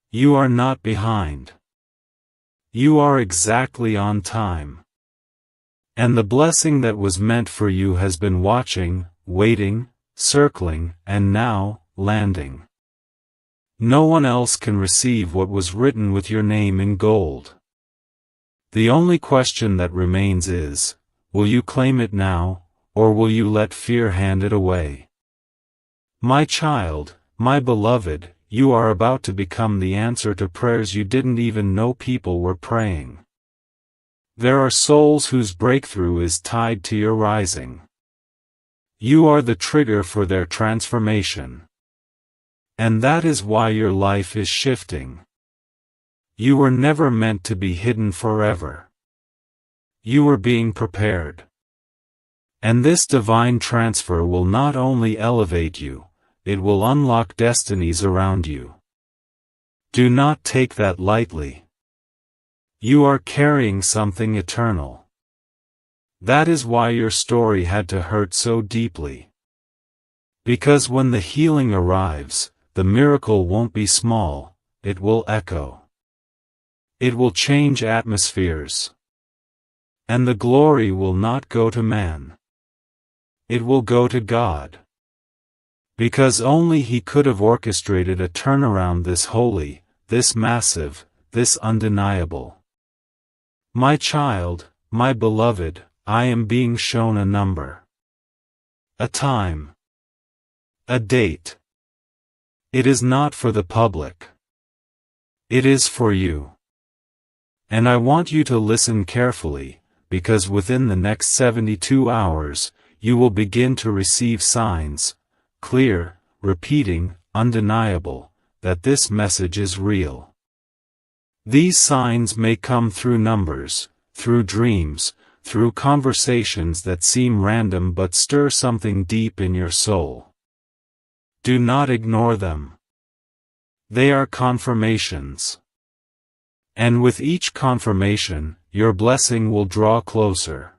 You are not behind. You are exactly on time. And the blessing that was meant for you has been watching, waiting, circling, and now, landing. No one else can receive what was written with your name in gold. The only question that remains is, will you claim it now, or will you let fear hand it away? My child, my beloved, you are about to become the answer to prayers you didn't even know people were praying. There are souls whose breakthrough is tied to your rising. You are the trigger for their transformation. And that is why your life is shifting. You were never meant to be hidden forever. You were being prepared. And this divine transfer will not only elevate you, it will unlock destinies around you. Do not take that lightly. You are carrying something eternal. That is why your story had to hurt so deeply. Because when the healing arrives, the miracle won't be small, it will echo. It will change atmospheres. And the glory will not go to man. It will go to God. Because only He could have orchestrated a turnaround this holy, this massive, this undeniable. My child, my beloved, I am being shown a number. A time. A date. It is not for the public. It is for you. And I want you to listen carefully, because within the next 72 hours, you will begin to receive signs, clear, repeating, undeniable, that this message is real. These signs may come through numbers, through dreams, through conversations that seem random but stir something deep in your soul. Do not ignore them. They are confirmations. And with each confirmation, your blessing will draw closer.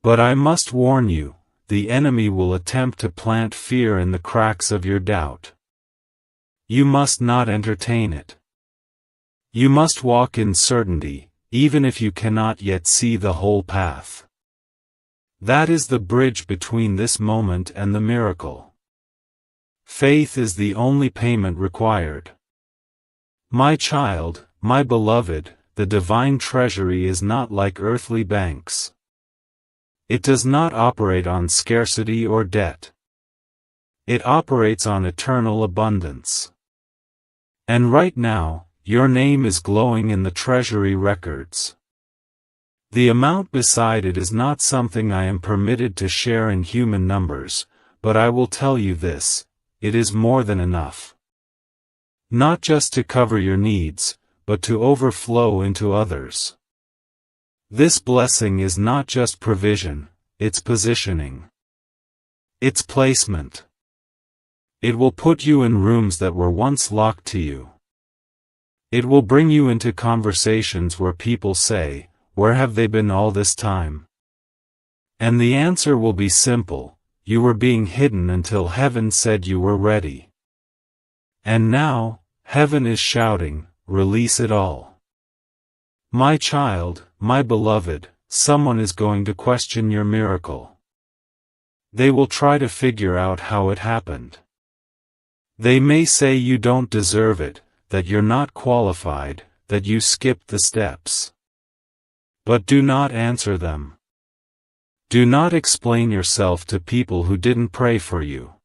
But I must warn you, the enemy will attempt to plant fear in the cracks of your doubt. You must not entertain it. You must walk in certainty, even if you cannot yet see the whole path. That is the bridge between this moment and the miracle. Faith is the only payment required. My child, my beloved, the divine treasury is not like earthly banks. It does not operate on scarcity or debt. It operates on eternal abundance. And right now, your name is glowing in the treasury records. The amount beside it is not something I am permitted to share in human numbers, but I will tell you this, it is more than enough. Not just to cover your needs, but to overflow into others. This blessing is not just provision, it's positioning. It's placement. It will put you in rooms that were once locked to you. It will bring you into conversations where people say, "Where have they been all this time?" And the answer will be simple, you were being hidden until heaven said you were ready. And now, heaven is shouting, release it all. My child, my beloved, someone is going to question your miracle. They will try to figure out how it happened. They may say you don't deserve it, that you're not qualified, that you skipped the steps. But do not answer them. Do not explain yourself to people who didn't pray for you.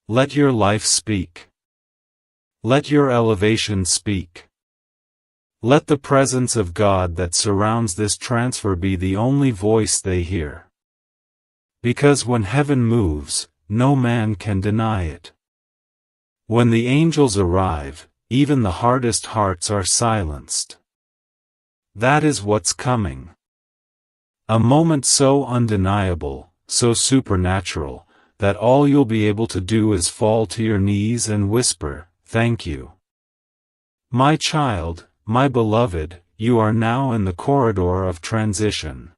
Let your life speak. Let your elevation speak. Let the presence of God that surrounds this transfer be the only voice they hear. Because when heaven moves, no man can deny it. When the angels arrive, even the hardest hearts are silenced. That is what's coming. A moment so undeniable, so supernatural, that all you'll be able to do is fall to your knees and whisper, "Thank you." My child, my beloved, you are now in the corridor of transition.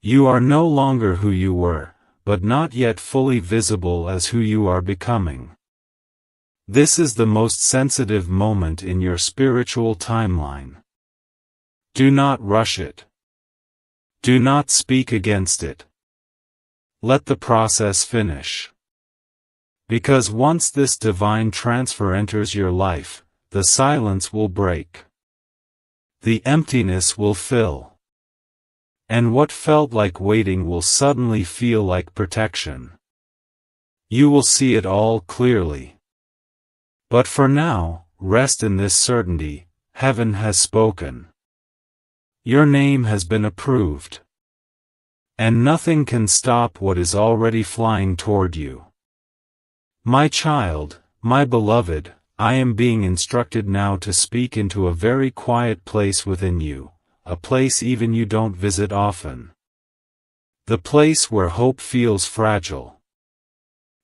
You are no longer who you were, but not yet fully visible as who you are becoming. This is the most sensitive moment in your spiritual timeline. Do not rush it. Do not speak against it. Let the process finish. Because once this divine transfer enters your life, the silence will break. The emptiness will fill. And what felt like waiting will suddenly feel like protection. You will see it all clearly. But for now, rest in this certainty, heaven has spoken. Your name has been approved. And nothing can stop what is already flying toward you. My child, my beloved, I am being instructed now to speak into a very quiet place within you, a place even you don't visit often. The place where hope feels fragile.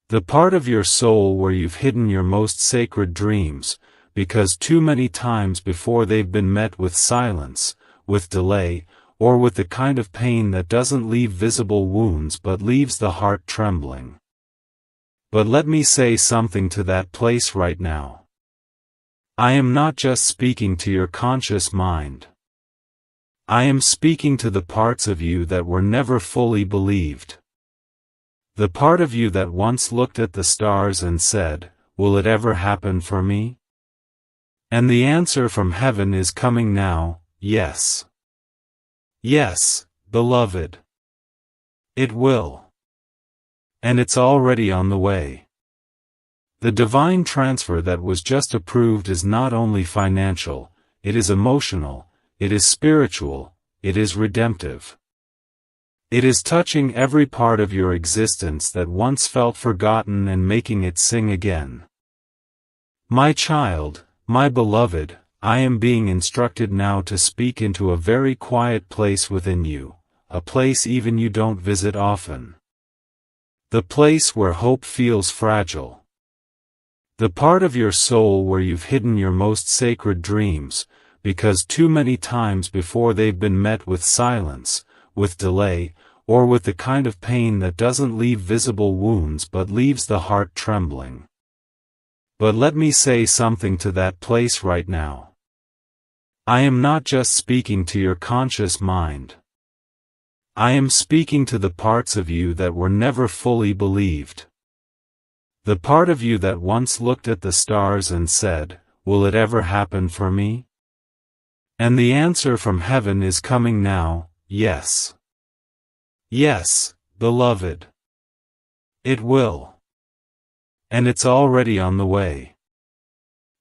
The part of your soul where you've hidden your most sacred dreams, because too many times before they've been met with silence, with delay, or with the kind of pain that doesn't leave visible wounds but leaves the heart trembling. But let me say something to that place right now. I am not just speaking to your conscious mind. I am speaking to the parts of you that were never fully believed. The part of you that once looked at the stars and said, "Will it ever happen for me?" And the answer from heaven is coming now, yes. Yes, beloved. It will. And it's already on the way. The divine transfer that was just approved is not only financial, it is emotional, it is spiritual, it is redemptive. It is touching every part of your existence that once felt forgotten and making it sing again. My child, my beloved, I am being instructed now to speak into a very quiet place within you, a place even you don't visit often. The place where hope feels fragile. The part of your soul where you've hidden your most sacred dreams, because too many times before they've been met with silence, with delay, or with the kind of pain that doesn't leave visible wounds but leaves the heart trembling. But let me say something to that place right now. I am not just speaking to your conscious mind. I am speaking to the parts of you that were never fully believed. The part of you that once looked at the stars and said, "Will it ever happen for me?" And the answer from heaven is coming now, yes. Yes, beloved. It will. And it's already on the way.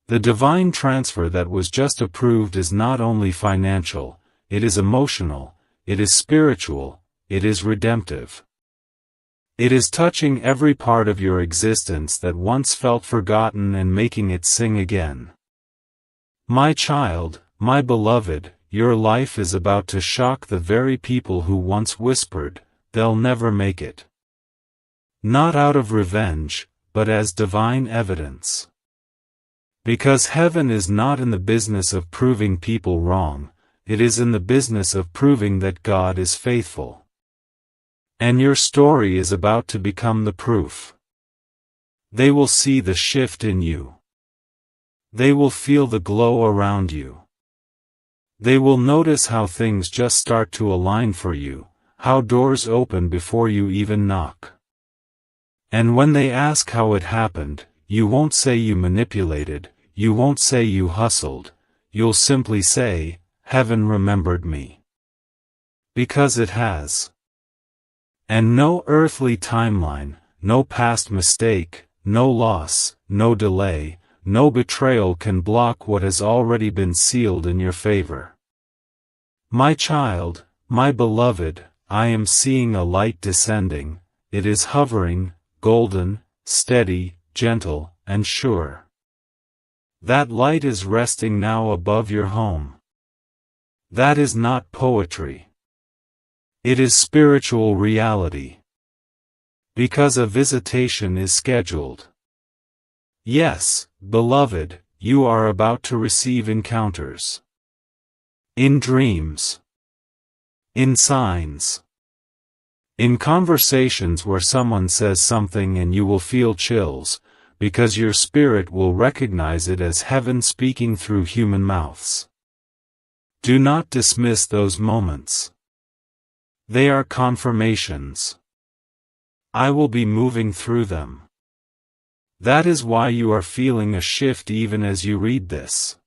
The divine transfer that was just approved is not only financial, it is emotional, it is spiritual, it is redemptive. It is touching every part of your existence that once felt forgotten and making it sing again. My child, my beloved, your life is about to shock the very people who once whispered, "They'll never make it." Not out of revenge, but as divine evidence. Because heaven is not in the business of proving people wrong, it is in the business of proving that God is faithful. And your story is about to become the proof. They will see the shift in you. They will feel the glow around you. They will notice how things just start to align for you, how doors open before you even knock. And when they ask how it happened, you won't say you manipulated, you won't say you hustled, you'll simply say, "Heaven remembered me." Because it has. And no earthly timeline, no past mistake, no loss, no delay, no betrayal can block what has already been sealed in your favor. My child, my beloved, I am seeing a light descending, it is hovering, golden, steady, gentle, and sure. That light is resting now above your home. That is not poetry. It is spiritual reality. Because a visitation is scheduled. Yes, beloved, you are about to receive encounters. In dreams. In signs. In conversations where someone says something and you will feel chills, because your spirit will recognize it as heaven speaking through human mouths. Do not dismiss those moments. They are confirmations. I will be moving through them. That is why you are feeling a shift even as you read this.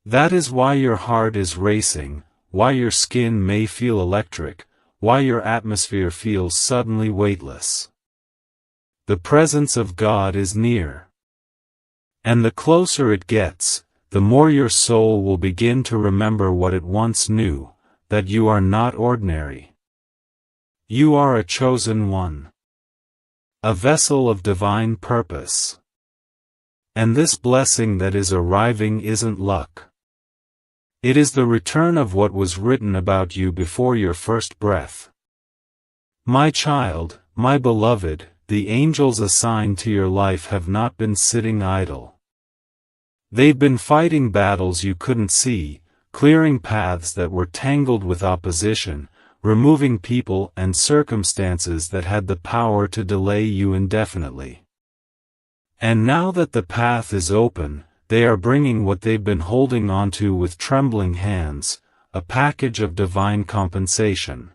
That is why your heart is racing, why your skin may feel electric, why your atmosphere feels suddenly weightless. The presence of God is near. And the closer it gets, the more your soul will begin to remember what it once knew, that you are not ordinary. You are a chosen one. A vessel of divine purpose. And this blessing that is arriving isn't luck. It is the return of what was written about you before your first breath. My child, my beloved, the angels assigned to your life have not been sitting idle. They've been fighting battles you couldn't see, clearing paths that were tangled with opposition, removing people and circumstances that had the power to delay you indefinitely. And now that the path is open, they are bringing what they've been holding onto with trembling hands, a package of divine compensation.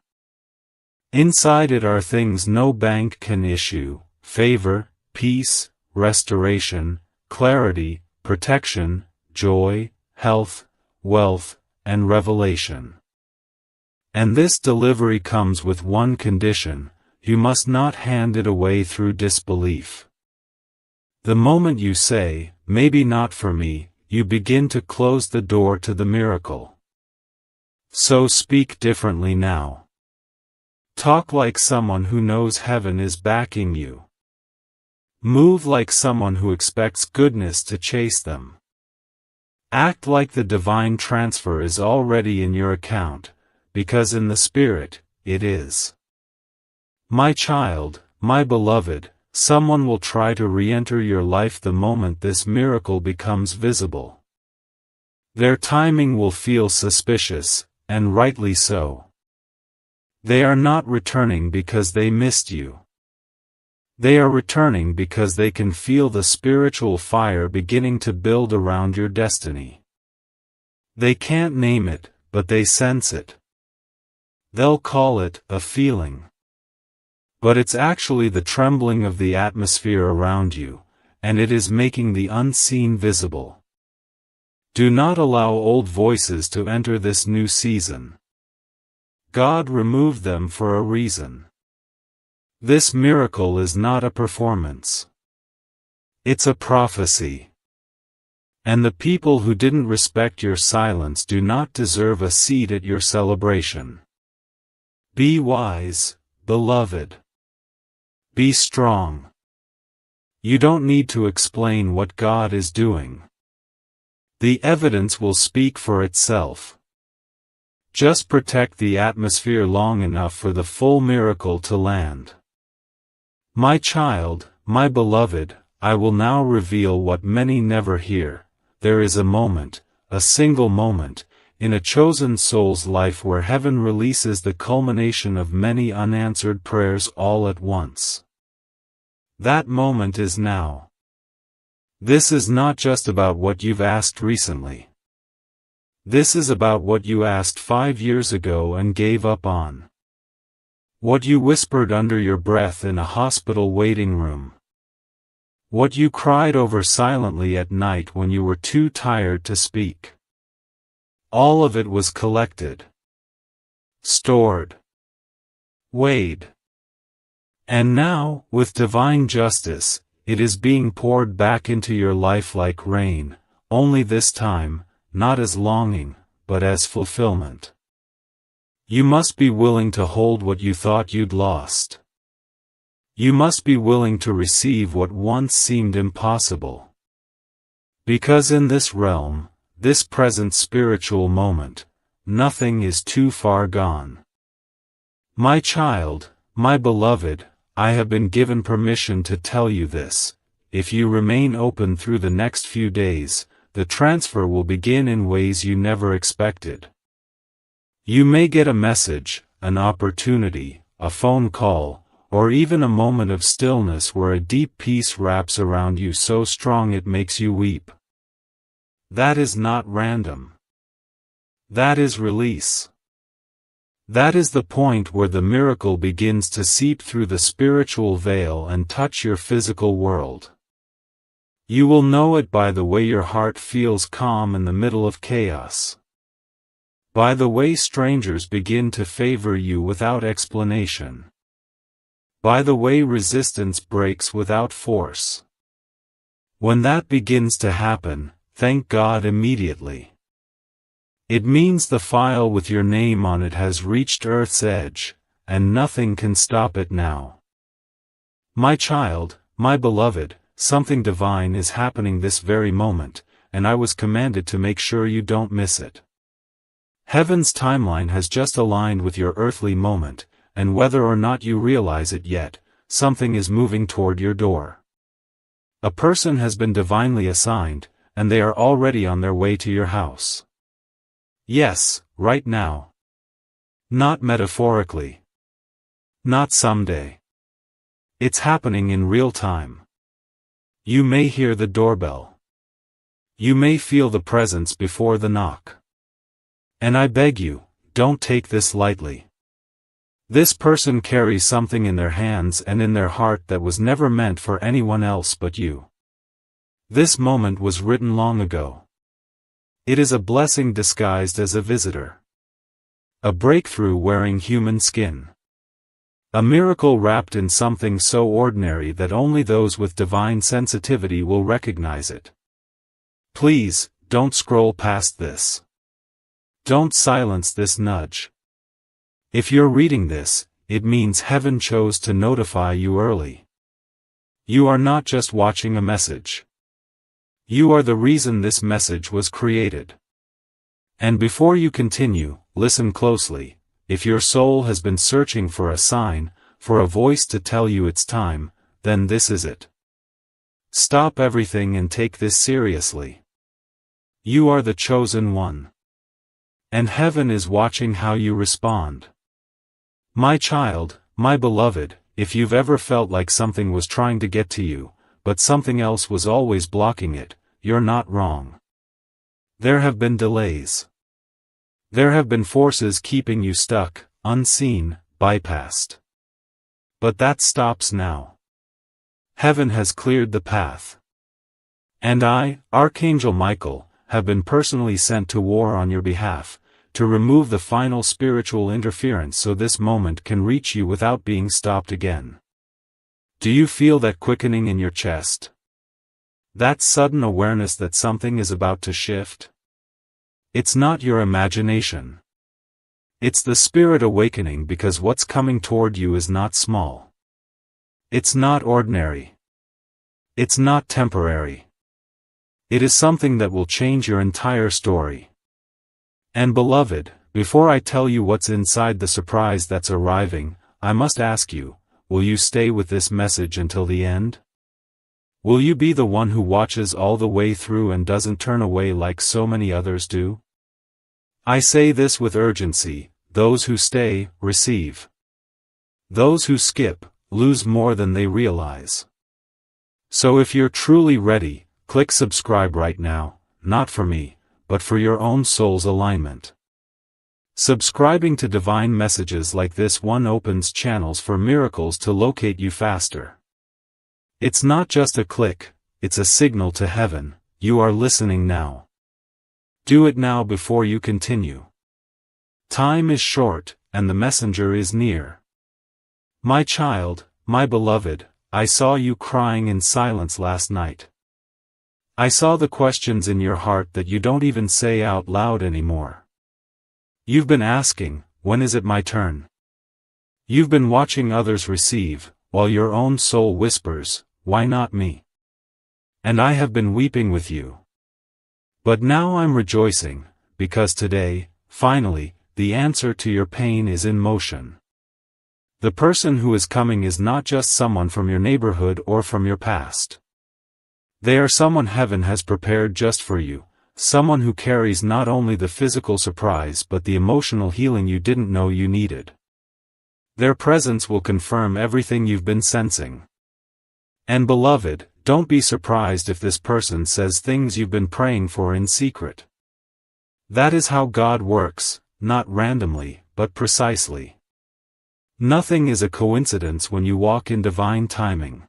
Inside it are things no bank can issue: favor, peace, restoration, clarity, protection, joy, health, wealth, and revelation. And this delivery comes with one condition: you must not hand it away through disbelief. The moment you say, "Maybe not for me," you begin to close the door to the miracle. So speak differently now. Talk like someone who knows heaven is backing you. Move like someone who expects goodness to chase them. Act like the divine transfer is already in your account, because in the Spirit, it is. My child, my beloved, someone will try to re-enter your life the moment this miracle becomes visible. Their timing will feel suspicious, and rightly so. They are not returning because they missed you. They are returning because they can feel the spiritual fire beginning to build around your destiny. They can't name it, but they sense it. They'll call it a feeling. But it's actually the trembling of the atmosphere around you, and it is making the unseen visible. Do not allow old voices to enter this new season. God removed them for a reason. This miracle is not a performance. It's a prophecy. And the people who didn't respect your silence do not deserve a seat at your celebration. Be wise, beloved. Be strong. You don't need to explain what God is doing. The evidence will speak for itself. Just protect the atmosphere long enough for the full miracle to land. My child, my beloved, I will now reveal what many never hear. There is a moment, a single moment, in a chosen soul's life where heaven releases the culmination of many unanswered prayers all at once. That moment is now. This is not just about what you've asked recently. This is about what you asked 5 years ago and gave up on. What you whispered under your breath in a hospital waiting room. What you cried over silently at night when you were too tired to speak. All of it was collected, stored, weighed. And now, with divine justice, it is being poured back into your life like rain, only this time, not as longing, but as fulfillment. You must be willing to hold what you thought you'd lost. You must be willing to receive what once seemed impossible. Because in this realm, this present spiritual moment, nothing is too far gone. My child, my beloved, I have been given permission to tell you this. If you remain open through the next few days, the transfer will begin in ways you never expected. You may get a message, an opportunity, a phone call, or even a moment of stillness where a deep peace wraps around you so strong it makes you weep. That is not random. That is release. That is the point where the miracle begins to seep through the spiritual veil and touch your physical world. You will know it by the way your heart feels calm in the middle of chaos. By the way strangers begin to favor you without explanation. By the way resistance breaks without force. When that begins to happen, thank God immediately. It means the file with your name on it has reached Earth's edge, and nothing can stop it now. My child, my beloved, something divine is happening this very moment, and I was commanded to make sure you don't miss it. Heaven's timeline has just aligned with your earthly moment, and whether or not you realize it yet, something is moving toward your door. A person has been divinely assigned, and they are already on their way to your house. Yes, right now. Not metaphorically. Not someday. It's happening in real time. You may hear the doorbell. You may feel the presence before the knock. And I beg you, don't take this lightly. This person carries something in their hands and in their heart that was never meant for anyone else but you. This moment was written long ago. It is a blessing disguised as a visitor. A breakthrough wearing human skin. A miracle wrapped in something so ordinary that only those with divine sensitivity will recognize it. Please, don't scroll past this. Don't silence this nudge. If you're reading this, it means heaven chose to notify you early. You are not just watching a message. You are the reason this message was created. And before you continue, listen closely. If your soul has been searching for a sign, for a voice to tell you it's time, then this is it. Stop everything and take this seriously. You are the chosen one. And heaven is watching how you respond. My child, my beloved, if you've ever felt like something was trying to get to you, but something else was always blocking it, you're not wrong. There have been delays. There have been forces keeping you stuck, unseen, bypassed. But that stops now. Heaven has cleared the path. And I, Archangel Michael, have been personally sent to war on your behalf, to remove the final spiritual interference so this moment can reach you without being stopped again. Do you feel that quickening in your chest? That sudden awareness that something is about to shift? It's not your imagination. It's the spirit awakening, because what's coming toward you is not small. It's not ordinary. It's not temporary. It is something that will change your entire story. And beloved, before I tell you what's inside the surprise that's arriving, I must ask you, will you stay with this message until the end? Will you be the one who watches all the way through and doesn't turn away like so many others do? I say this with urgency: those who stay, receive. Those who skip, lose more than they realize. So if you're truly ready, click subscribe right now, not for me, but for your own soul's alignment. Subscribing to divine messages like this one opens channels for miracles to locate you faster. It's not just a click, it's a signal to heaven: you are listening now. Do it now before you continue. Time is short, and the messenger is near. My child, my beloved, I saw you crying in silence last night. I saw the questions in your heart that you don't even say out loud anymore. You've been asking, when is it my turn? You've been watching others receive, while your own soul whispers, why not me? And I have been weeping with you. But now I'm rejoicing, because today, finally, the answer to your pain is in motion. The person who is coming is not just someone from your neighborhood or from your past. They are someone heaven has prepared just for you, someone who carries not only the physical surprise but the emotional healing you didn't know you needed. Their presence will confirm everything you've been sensing. And beloved, don't be surprised if this person says things you've been praying for in secret. That is how God works, not randomly, but precisely. Nothing is a coincidence when you walk in divine timing.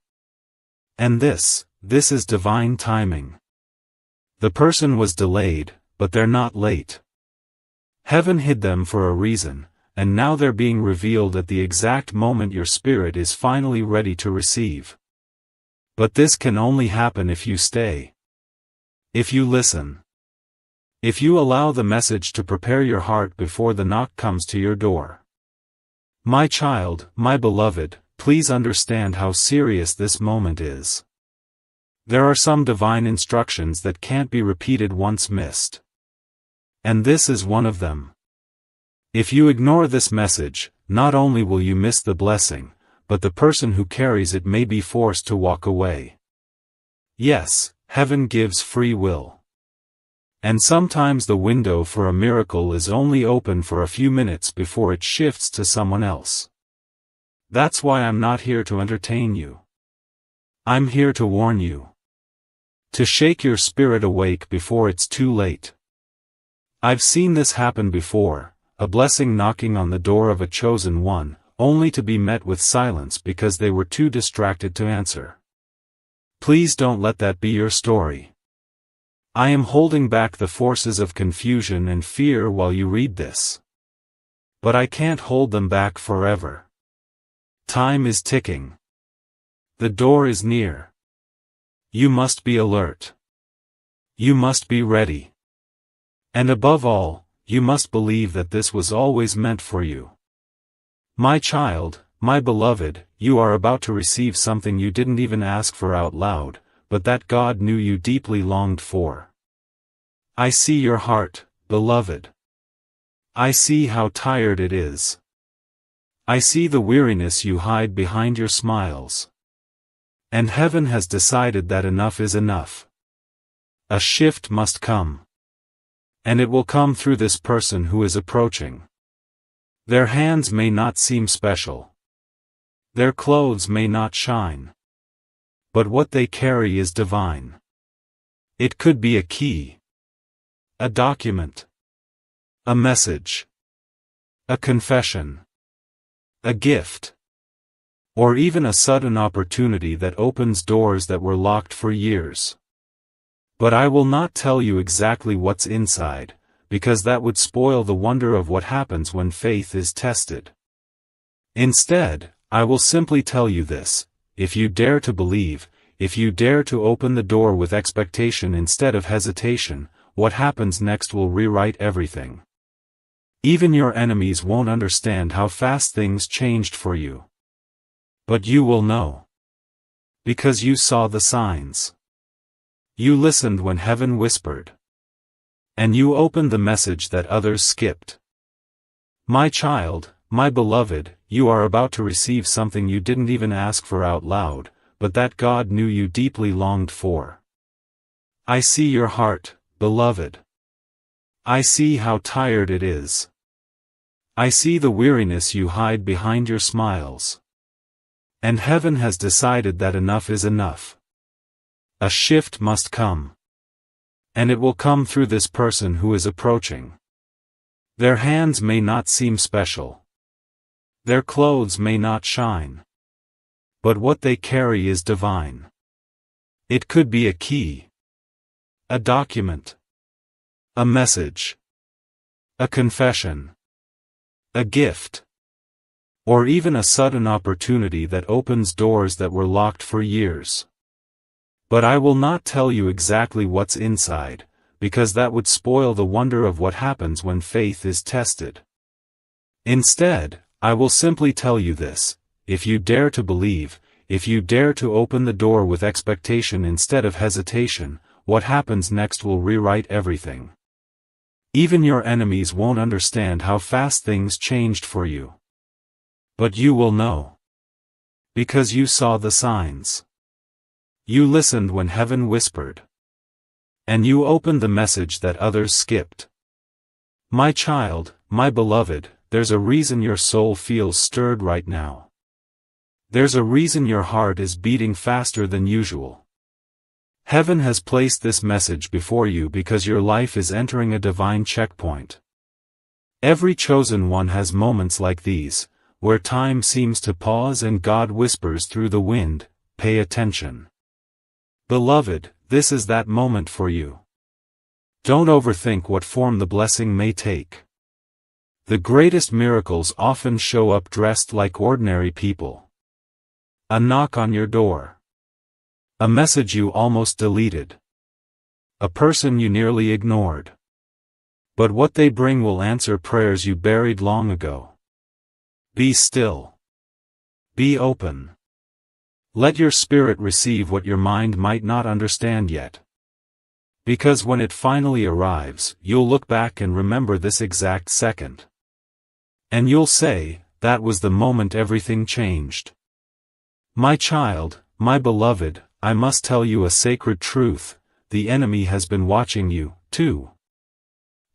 And this is divine timing. The person was delayed, but they're not late. Heaven hid them for a reason, and now they're being revealed at the exact moment your spirit is finally ready to receive. But this can only happen if you stay. If you listen. If you allow the message to prepare your heart before the knock comes to your door. My child, my beloved, please understand how serious this moment is. There are some divine instructions that can't be repeated once missed. And this is one of them. If you ignore this message, not only will you miss the blessing, but the person who carries it may be forced to walk away. Yes, heaven gives free will. And sometimes the window for a miracle is only open for a few minutes before it shifts to someone else. That's why I'm not here to entertain you. I'm here to warn you. To shake your spirit awake before it's too late. I've seen this happen before, a blessing knocking on the door of a chosen one, only to be met with silence because they were too distracted to answer. Please don't let that be your story. I am holding back the forces of confusion and fear while you read this. But I can't hold them back forever. Time is ticking. The door is near. You must be alert. You must be ready. And above all, you must believe that this was always meant for you. My child, my beloved, you are about to receive something you didn't even ask for out loud, but that God knew you deeply longed for. I see your heart, beloved. I see how tired it is. I see the weariness you hide behind your smiles. And heaven has decided that enough is enough. A shift must come. And it will come through this person who is approaching. Their hands may not seem special. Their clothes may not shine. But what they carry is divine. It could be a key, a document, a message, a confession, a gift, or even a sudden opportunity that opens doors that were locked for years. But I will not tell you exactly what's inside, because that would spoil the wonder of what happens when faith is tested. Instead, I will simply tell you this: if you dare to believe, if you dare to open the door with expectation instead of hesitation, what happens next will rewrite everything. Even your enemies won't understand how fast things changed for you. But you will know. Because you saw the signs. You listened when heaven whispered. And you opened the message that others skipped. My child, my beloved, you are about to receive something you didn't even ask for out loud, but that God knew you deeply longed for. I see your heart, beloved. I see how tired it is. I see the weariness you hide behind your smiles. And heaven has decided that enough is enough. A shift must come. And it will come through this person who is approaching. Their hands may not seem special. Their clothes may not shine. But what they carry is divine. It could be a key, a document, a message, a confession, a gift, or even a sudden opportunity that opens doors that were locked for years. But I will not tell you exactly what's inside, because that would spoil the wonder of what happens when faith is tested. Instead, I will simply tell you this: if you dare to believe, if you dare to open the door with expectation instead of hesitation, what happens next will rewrite everything. Even your enemies won't understand how fast things changed for you. But you will know. Because you saw the signs. You listened when heaven whispered. And you opened the message that others skipped. My child, my beloved, there's a reason your soul feels stirred right now. There's a reason your heart is beating faster than usual. Heaven has placed this message before you because your life is entering a divine checkpoint. Every chosen one has moments like these, where time seems to pause and God whispers through the wind, "Pay attention." Beloved, this is that moment for you. Don't overthink what form the blessing may take. The greatest miracles often show up dressed like ordinary people. A knock on your door. A message you almost deleted. A person you nearly ignored. But what they bring will answer prayers you buried long ago. Be still. Be open. Let your spirit receive what your mind might not understand yet. Because when it finally arrives, you'll look back and remember this exact second. And you'll say, that was the moment everything changed. My child, my beloved, I must tell you a sacred truth: the enemy has been watching you, too.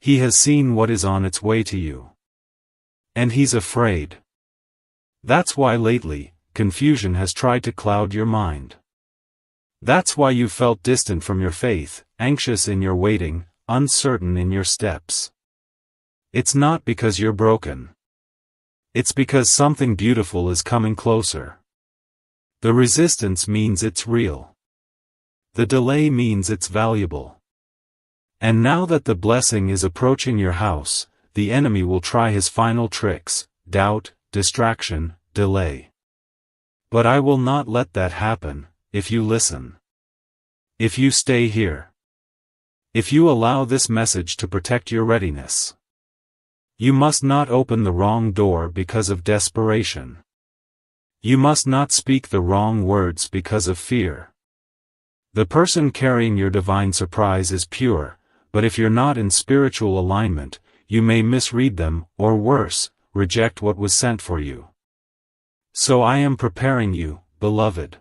He has seen what is on its way to you. And he's afraid. That's why lately, confusion has tried to cloud your mind. That's why you felt distant from your faith, anxious in your waiting, uncertain in your steps. It's not because you're broken. It's because something beautiful is coming closer. The resistance means it's real. The delay means it's valuable. And now that the blessing is approaching your house, the enemy will try his final tricks: doubt, distraction, delay. But I will not let that happen, if you listen. If you stay here. If you allow this message to protect your readiness. You must not open the wrong door because of desperation. You must not speak the wrong words because of fear. The person carrying your divine surprise is pure, but if you're not in spiritual alignment, you may misread them, or worse, reject what was sent for you. So I am preparing you, beloved.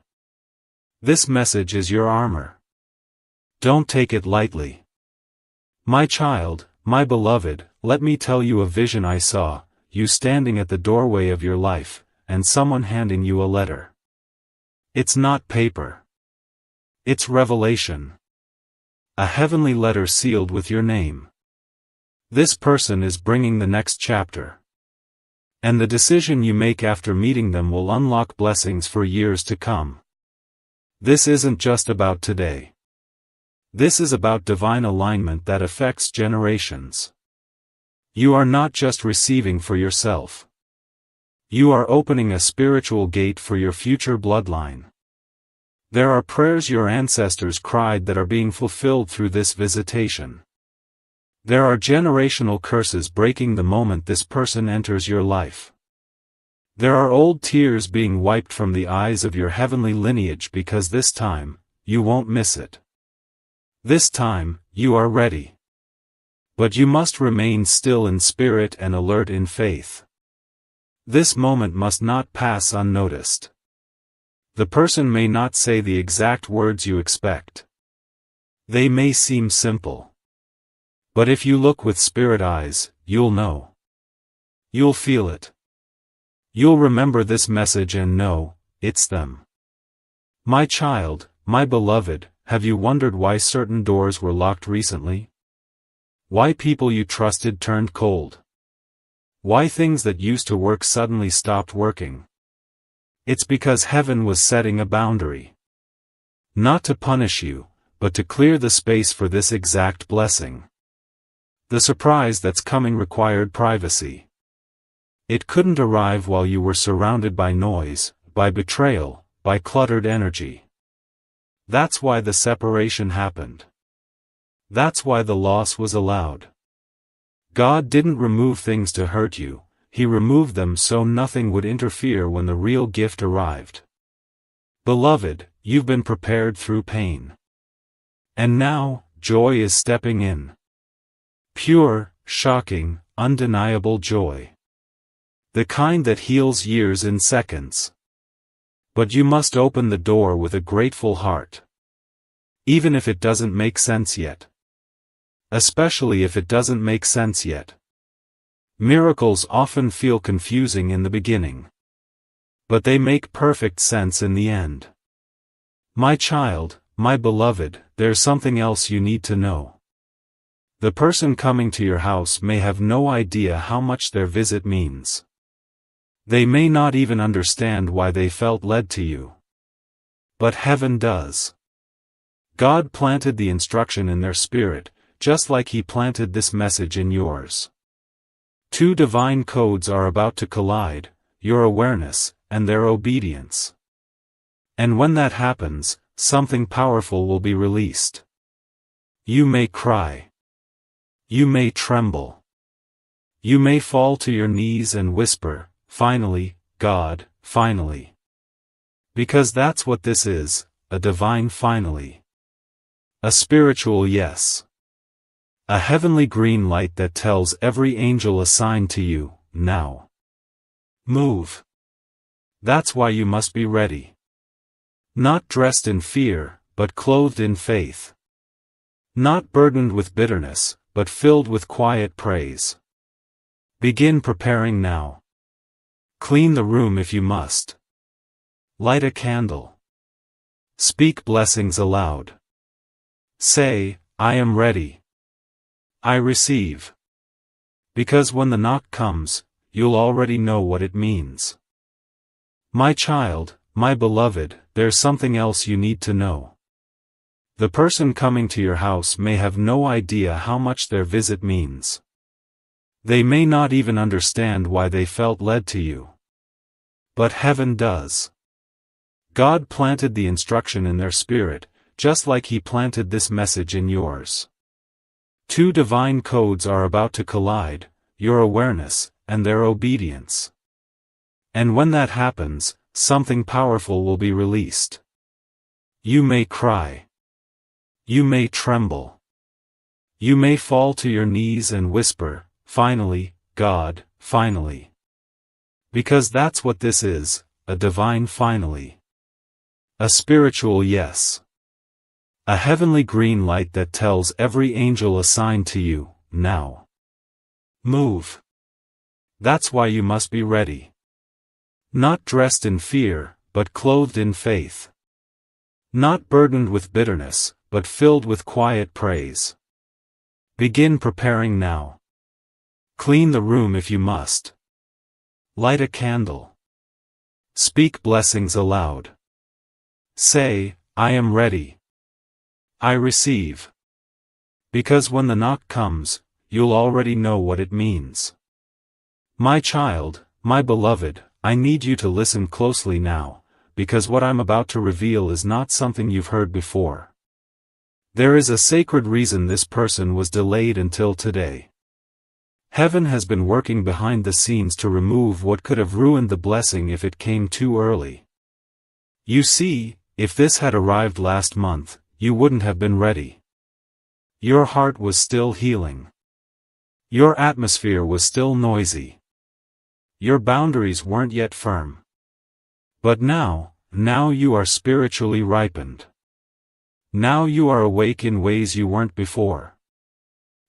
This message is your armor. Don't take it lightly. My child, my beloved, let me tell you a vision I saw, you standing at the doorway of your life, and someone handing you a letter. It's not paper. It's revelation. A heavenly letter sealed with your name. This person is bringing the next chapter. And the decision you make after meeting them will unlock blessings for years to come. This isn't just about today. This is about divine alignment that affects generations. You are not just receiving for yourself. You are opening a spiritual gate for your future bloodline. There are prayers your ancestors cried that are being fulfilled through this visitation. There are generational curses breaking the moment this person enters your life. There are old tears being wiped from the eyes of your heavenly lineage because this time, you won't miss it. This time, you are ready. But you must remain still in spirit and alert in faith. This moment must not pass unnoticed. The person may not say the exact words you expect. They may seem simple. But if you look with spirit eyes, you'll know. You'll feel it. You'll remember this message and know, it's them. My child, my beloved, have you wondered why certain doors were locked recently? Why people you trusted turned cold? Why things that used to work suddenly stopped working? It's because heaven was setting a boundary. Not to punish you, but to clear the space for this exact blessing. The surprise that's coming required privacy. It couldn't arrive while you were surrounded by noise, by betrayal, by cluttered energy. That's why the separation happened. That's why the loss was allowed. God didn't remove things to hurt you, He removed them so nothing would interfere when the real gift arrived. Beloved, you've been prepared through pain. And now, joy is stepping in. Pure, shocking, undeniable joy. The kind that heals years in seconds. But you must open the door with a grateful heart. Even if it doesn't make sense yet. Especially if it doesn't make sense yet. Miracles often feel confusing in the beginning. But they make perfect sense in the end. My child, my beloved, there's something else you need to know. The person coming to your house may have no idea how much their visit means. They may not even understand why they felt led to you. But heaven does. God planted the instruction in their spirit, just like He planted this message in yours. Two divine codes are about to collide, your awareness, and their obedience. And when that happens, something powerful will be released. You may cry. You may tremble. You may fall to your knees and whisper, "Finally, God, finally." Because that's what this is, a divine finally. A spiritual yes. A heavenly green light that tells every angel assigned to you, now. Move. That's why you must be ready. Not dressed in fear, but clothed in faith. Not burdened with bitterness, but filled with quiet praise. Begin preparing now. Clean the room if you must. Light a candle. Speak blessings aloud. Say, "I am ready. I receive." Because when the knock comes, you'll already know what it means. My child, my beloved, there's something else you need to know. The person coming to your house may have no idea how much their visit means. They may not even understand why they felt led to you. But heaven does. God planted the instruction in their spirit, just like He planted this message in yours. Two divine codes are about to collide, your awareness, and their obedience. And when that happens, something powerful will be released. You may cry. You may tremble. You may fall to your knees and whisper, "Finally, God, finally." Because that's what this is, a divine finally. A spiritual yes. A heavenly green light that tells every angel assigned to you, now. Move. That's why you must be ready. Not dressed in fear, but clothed in faith. Not burdened with bitterness, but filled with quiet praise. Begin preparing now. Clean the room if you must. Light a candle. Speak blessings aloud. Say, I am ready. I receive. Because when the knock comes, you'll already know what it means. My child, my beloved, I need you to listen closely now, because what I'm about to reveal is not something you've heard before. There is a sacred reason this person was delayed until today. Heaven has been working behind the scenes to remove what could have ruined the blessing if it came too early. You see, if this had arrived last month, you wouldn't have been ready. Your heart was still healing. Your atmosphere was still noisy. Your boundaries weren't yet firm. But now you are spiritually ripened. Now you are awake in ways you weren't before.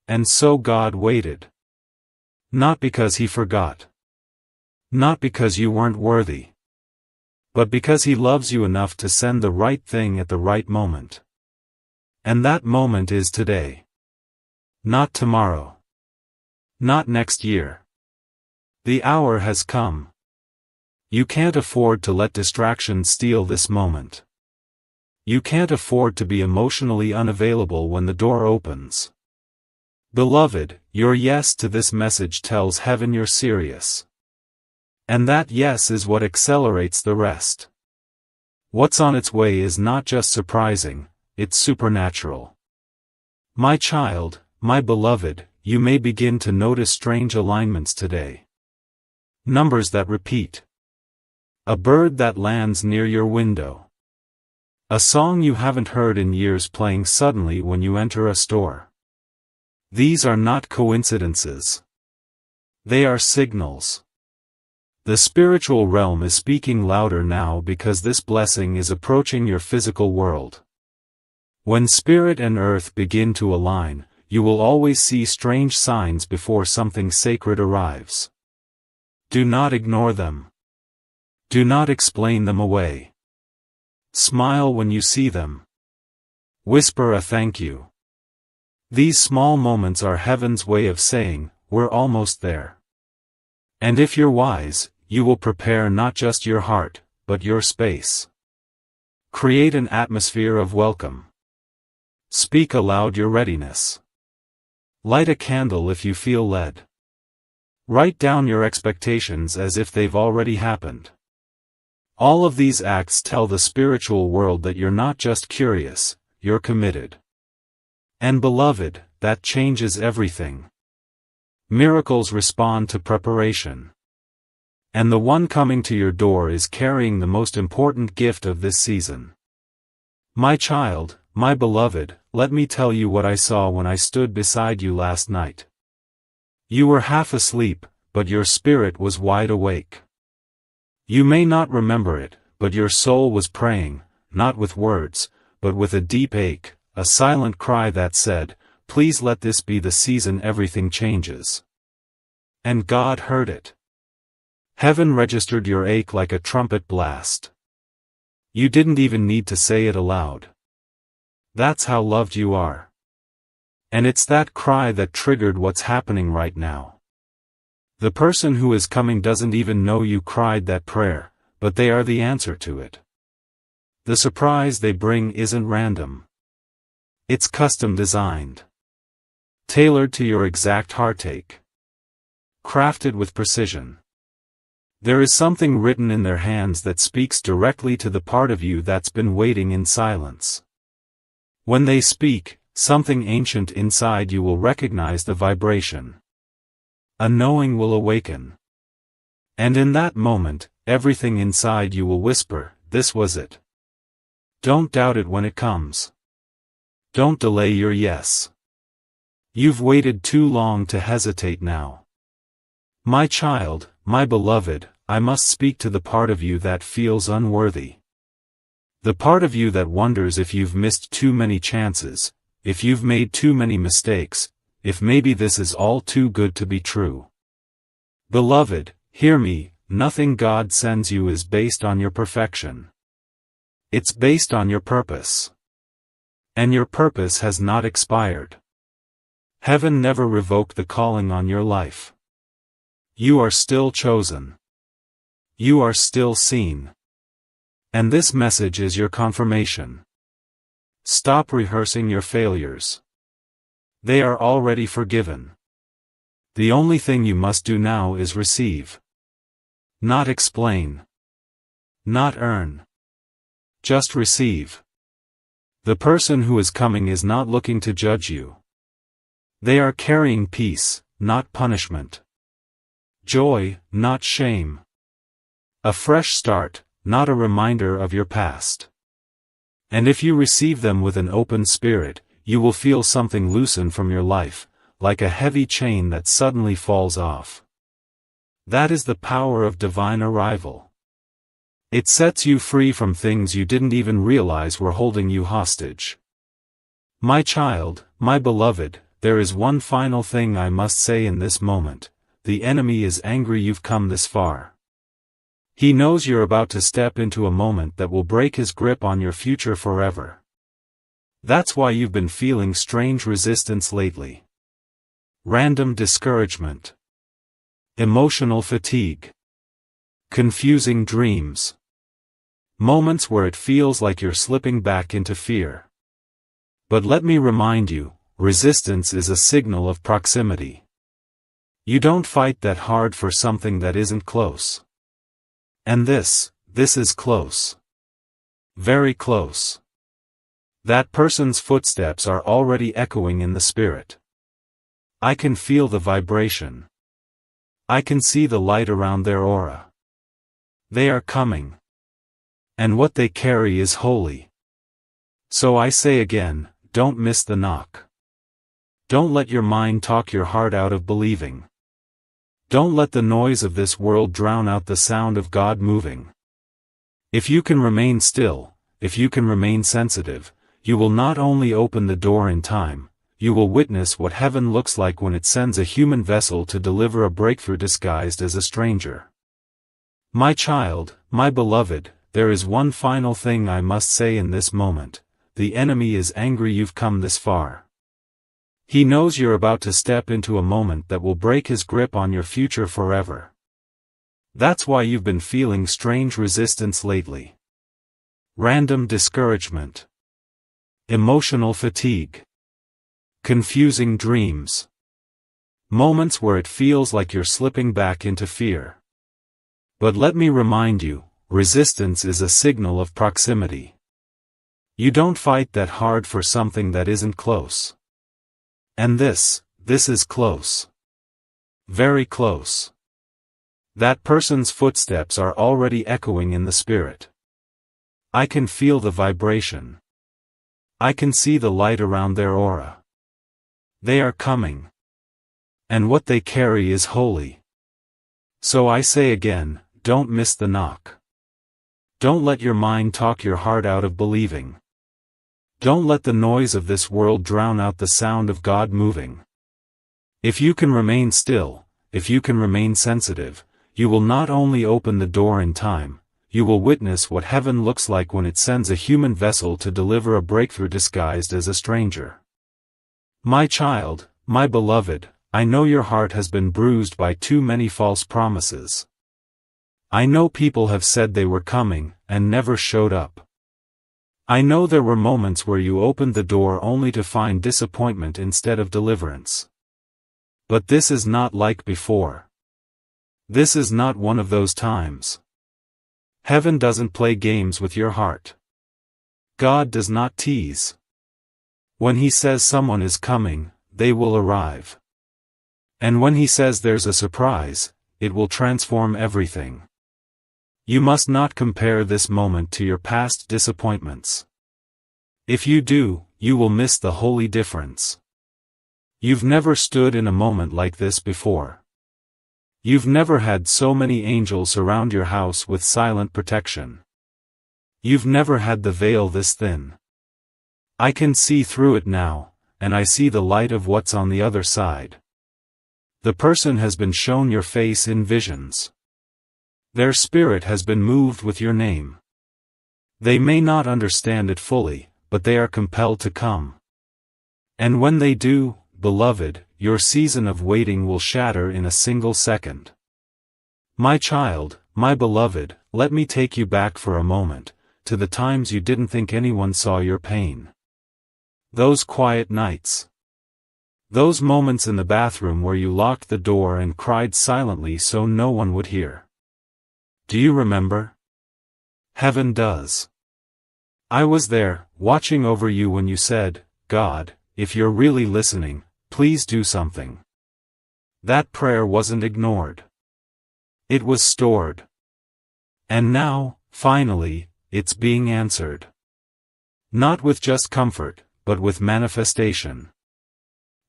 And so God waited. Not because He forgot. Not because you weren't worthy. But because He loves you enough to send the right thing at the right moment. And that moment is today. Not tomorrow. Not next year. The hour has come. You can't afford to let distractions steal this moment. You can't afford to be emotionally unavailable when the door opens. Beloved, your yes to this message tells heaven you're serious. And that yes is what accelerates the rest. What's on its way is not just surprising, it's supernatural. My child, my beloved, you may begin to notice strange alignments today. Numbers that repeat. A bird that lands near your window. A song you haven't heard in years playing suddenly when you enter a store. These are not coincidences. They are signals. The spiritual realm is speaking louder now because this blessing is approaching your physical world. When spirit and earth begin to align, you will always see strange signs before something sacred arrives. Do not ignore them. Do not explain them away. Smile when you see them. Whisper a thank you. These small moments are heaven's way of saying, we're almost there. And if you're wise, you will prepare not just your heart, but your space. Create an atmosphere of welcome. Speak aloud your readiness. Light a candle if you feel led. Write down your expectations as if they've already happened. All of these acts tell the spiritual world that you're not just curious, you're committed. And beloved, that changes everything. Miracles respond to preparation. And the one coming to your door is carrying the most important gift of this season. My child, my beloved, let me tell you what I saw when I stood beside you last night. You were half asleep, but your spirit was wide awake. You may not remember it, but your soul was praying, not with words, but with a deep ache, a silent cry that said, please let this be the season everything changes. And God heard it. Heaven registered your ache like a trumpet blast. You didn't even need to say it aloud. That's how loved you are. And it's that cry that triggered what's happening right now. The person who is coming doesn't even know you cried that prayer, but they are the answer to it. The surprise they bring isn't random. It's custom designed. Tailored to your exact heartache. Crafted with precision. There is something written in their hands that speaks directly to the part of you that's been waiting in silence. When they speak, something ancient inside you will recognize the vibration. A knowing will awaken. And in that moment, everything inside you will whisper, this was it. Don't doubt it when it comes. Don't delay your yes. You've waited too long to hesitate now. My child, my beloved, I must speak to the part of you that feels unworthy. The part of you that wonders if you've missed too many chances, if you've made too many mistakes, if maybe this is all too good to be true. Beloved, hear me, nothing God sends you is based on your perfection. It's based on your purpose. And your purpose has not expired. Heaven never revoked the calling on your life. You are still chosen. You are still seen. And this message is your confirmation. Stop rehearsing your failures. They are already forgiven. The only thing you must do now is receive. Not explain. Not earn. Just receive. The person who is coming is not looking to judge you. They are carrying peace, not punishment. Joy, not shame. A fresh start, not a reminder of your past. And if you receive them with an open spirit, you will feel something loosen from your life, like a heavy chain that suddenly falls off. That is the power of divine arrival. It sets you free from things you didn't even realize were holding you hostage. My child, my beloved, there is one final thing I must say in this moment. The enemy is angry you've come this far. He knows you're about to step into a moment that will break his grip on your future forever. That's why you've been feeling strange resistance lately. Random discouragement. Emotional fatigue. Confusing dreams. Moments where it feels like you're slipping back into fear. But let me remind you, resistance is a signal of proximity. You don't fight that hard for something that isn't close. And this is close. Very close. That person's footsteps are already echoing in the spirit. I can feel the vibration. I can see the light around their aura. They are coming. And what they carry is holy. So I say again, don't miss the knock. Don't let your mind talk your heart out of believing. Don't let the noise of this world drown out the sound of God moving. If you can remain still, if you can remain sensitive, you will not only open the door in time, you will witness what heaven looks like when it sends a human vessel to deliver a breakthrough disguised as a stranger. My child, my beloved, there is one final thing I must say in this moment. The enemy is angry you've come this far. He knows you're about to step into a moment that will break his grip on your future forever. That's why you've been feeling strange resistance lately. Random discouragement. Emotional fatigue. Confusing dreams. Moments where it feels like you're slipping back into fear. But let me remind you, resistance is a signal of proximity. You don't fight that hard for something that isn't close. And this is close. Very close. That person's footsteps are already echoing in the spirit. I can feel the vibration. I can see the light around their aura. They are coming. And what they carry is holy. So I say again, don't miss the knock. Don't let your mind talk your heart out of believing. Don't let the noise of this world drown out the sound of God moving. If you can remain still, if you can remain sensitive, you will not only open the door in time, you will witness what heaven looks like when it sends a human vessel to deliver a breakthrough disguised as a stranger. My child, my beloved, I know your heart has been bruised by too many false promises. I know people have said they were coming, and never showed up. I know there were moments where you opened the door only to find disappointment instead of deliverance. But this is not like before. This is not one of those times. Heaven doesn't play games with your heart. God does not tease. When He says someone is coming, they will arrive. And when He says there's a surprise, it will transform everything. You must not compare this moment to your past disappointments. If you do, you will miss the holy difference. You've never stood in a moment like this before. You've never had so many angels surround your house with silent protection. You've never had the veil this thin. I can see through it now, and I see the light of what's on the other side. The person has been shown your face in visions. Their spirit has been moved with your name. They may not understand it fully, but they are compelled to come. And when they do, beloved, your season of waiting will shatter in a single second. My child, my beloved, let me take you back for a moment, to the times you didn't think anyone saw your pain. Those quiet nights. Those moments in the bathroom where you locked the door and cried silently so no one would hear. Do you remember? Heaven does. I was there, watching over you when you said, God, if you're really listening, please do something. That prayer wasn't ignored. It was stored. And now, finally, it's being answered. Not with just comfort, but with manifestation.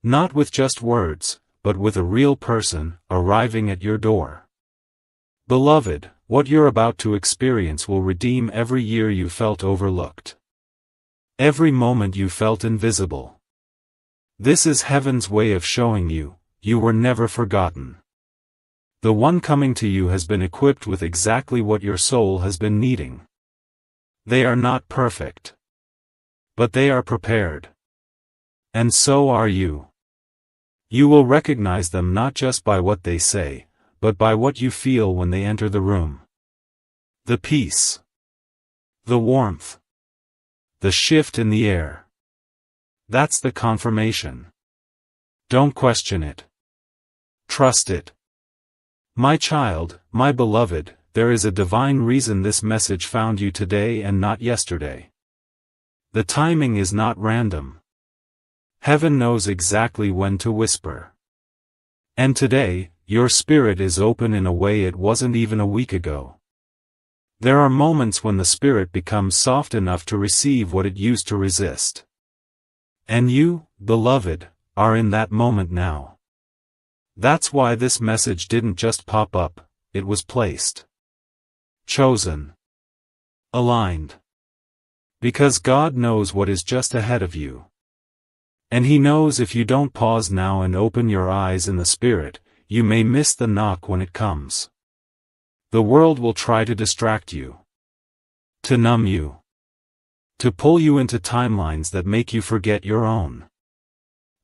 Not with just words, but with a real person, arriving at your door. Beloved, what you're about to experience will redeem every year you felt overlooked. Every moment you felt invisible. This is heaven's way of showing you, you were never forgotten. The one coming to you has been equipped with exactly what your soul has been needing. They are not perfect. But they are prepared. And so are you. You will recognize them not just by what they say, but by what you feel when they enter the room. The peace. The warmth. The shift in the air. That's the confirmation. Don't question it. Trust it. My child, my beloved, there is a divine reason this message found you today and not yesterday. The timing is not random. Heaven knows exactly when to whisper. And today, your spirit is open in a way it wasn't even a week ago. There are moments when the spirit becomes soft enough to receive what it used to resist. And you, beloved, are in that moment now. That's why this message didn't just pop up, it was placed. Chosen. Aligned. Because God knows what is just ahead of you. And He knows if you don't pause now and open your eyes in the Spirit, you may miss the knock when it comes. The world will try to distract you. To numb you. To pull you into timelines that make you forget your own.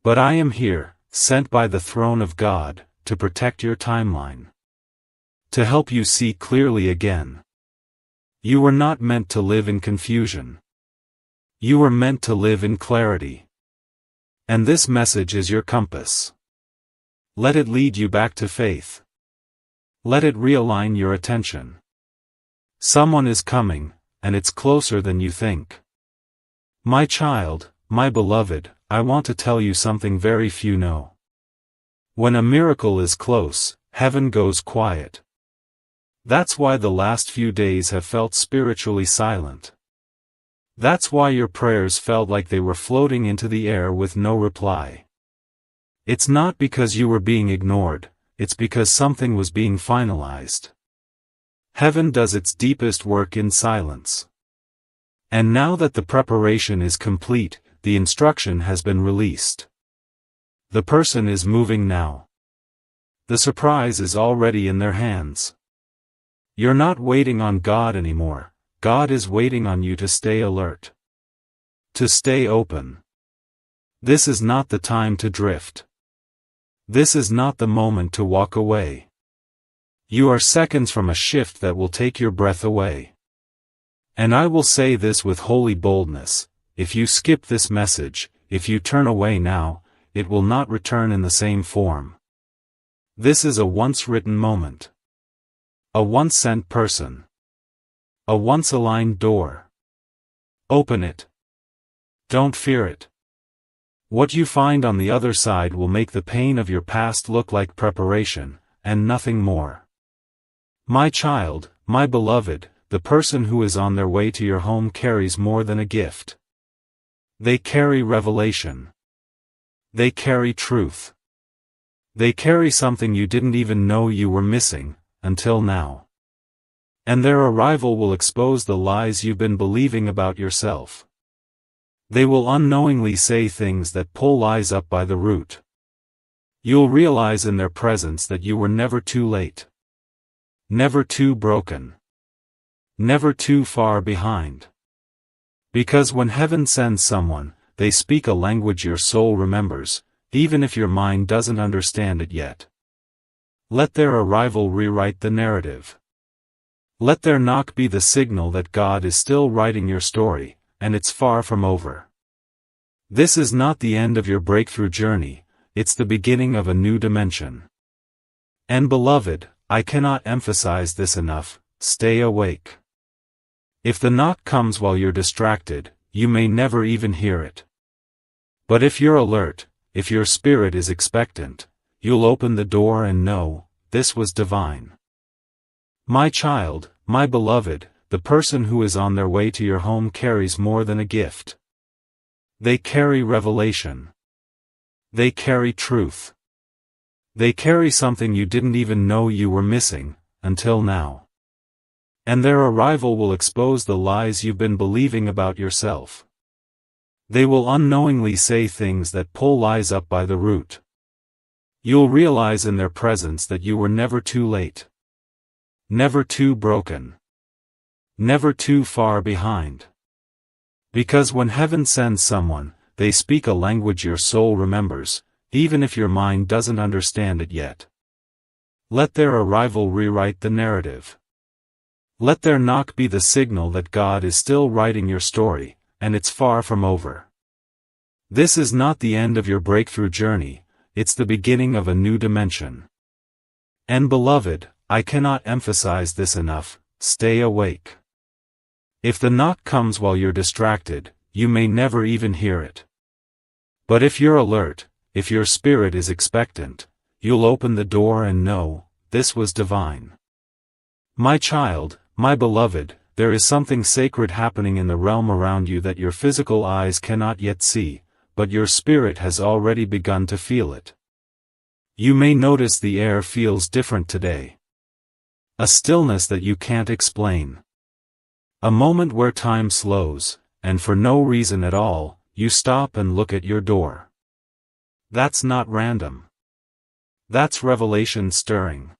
But I am here, sent by the throne of God, to protect your timeline. To help you see clearly again. You were not meant to live in confusion. You were meant to live in clarity. And this message is your compass. Let it lead you back to faith. Let it realign your attention. Someone is coming, and it's closer than you think. My child, my beloved, I want to tell you something very few know. When a miracle is close, heaven goes quiet. That's why the last few days have felt spiritually silent. That's why your prayers felt like they were floating into the air with no reply. It's not because you were being ignored, it's because something was being finalized. Heaven does its deepest work in silence. And now that the preparation is complete, the instruction has been released. The person is moving now. The surprise is already in their hands. You're not waiting on God anymore, God is waiting on you to stay alert. To stay open. This is not the time to drift. This is not the moment to walk away. You are seconds from a shift that will take your breath away. And I will say this with holy boldness, if you skip this message, if you turn away now, it will not return in the same form. This is a once-written moment. A once-sent person. A once-aligned door. Open it. Don't fear it. What you find on the other side will make the pain of your past look like preparation, and nothing more. My child, my beloved, the person who is on their way to your home carries more than a gift. They carry revelation. They carry truth. They carry something you didn't even know you were missing, until now. And their arrival will expose the lies you've been believing about yourself. They will unknowingly say things that pull lies up by the root. You'll realize in their presence that you were never too late. Never too broken. Never too far behind. Because when heaven sends someone, they speak a language your soul remembers, even if your mind doesn't understand it yet. Let their arrival rewrite the narrative. Let their knock be the signal that God is still writing your story, and it's far from over. This is not the end of your breakthrough journey, it's the beginning of a new dimension. And beloved, I cannot emphasize this enough, stay awake. If the knock comes while you're distracted, you may never even hear it. But if you're alert, if your spirit is expectant, you'll open the door and know, this was divine. My child, my beloved, the person who is on their way to your home carries more than a gift. They carry revelation. They carry truth. They carry something you didn't even know you were missing, until now. And their arrival will expose the lies you've been believing about yourself. They will unknowingly say things that pull lies up by the root. You'll realize in their presence that you were never too late. Never too broken. Never too far behind. Because when heaven sends someone, they speak a language your soul remembers, even if your mind doesn't understand it yet. Let their arrival rewrite the narrative. Let their knock be the signal that God is still writing your story, and it's far from over. This is not the end of your breakthrough journey, it's the beginning of a new dimension. And beloved, I cannot emphasize this enough, stay awake. If the knock comes while you're distracted, you may never even hear it. But if you're alert, if your spirit is expectant, you'll open the door and know, this was divine. My child, my beloved, there is something sacred happening in the realm around you that your physical eyes cannot yet see, but your spirit has already begun to feel it. You may notice the air feels different today. A stillness that you can't explain. A moment where time slows, and for no reason at all, you stop and look at your door. That's not random. That's revelation stirring.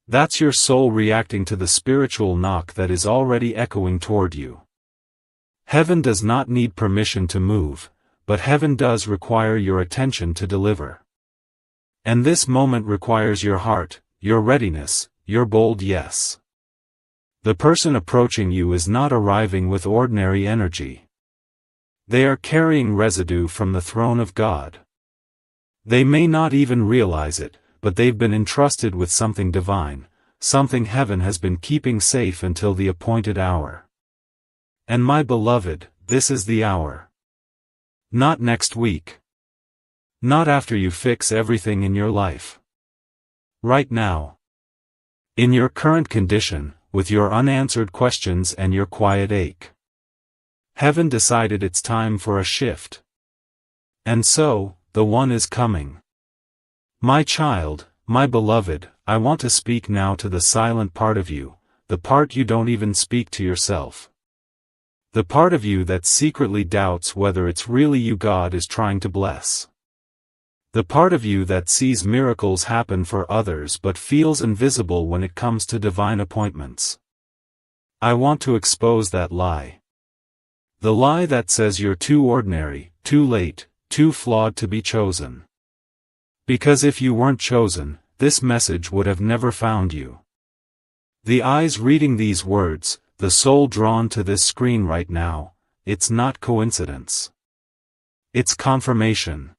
That's your soul reacting to the spiritual knock that is already echoing toward you. Heaven does not need permission to move, but heaven does require your attention to deliver. And this moment requires your heart, your readiness, your bold yes. The person approaching you is not arriving with ordinary energy. They are carrying residue from the throne of God. They may not even realize it, but they've been entrusted with something divine, something heaven has been keeping safe until the appointed hour. And my beloved, this is the hour. Not next week. Not after you fix everything in your life. Right now. In your current condition, with your unanswered questions and your quiet ache. Heaven decided it's time for a shift. And so, the one is coming. My child, my beloved, I want to speak now to the silent part of you, the part you don't even speak to yourself. The part of you that secretly doubts whether it's really you God is trying to bless. The part of you that sees miracles happen for others but feels invisible when it comes to divine appointments. I want to expose that lie. The lie that says you're too ordinary, too late, too flawed to be chosen. Because if you weren't chosen, this message would have never found you. The eyes reading these words, the soul drawn to this screen right now, it's not coincidence. It's confirmation.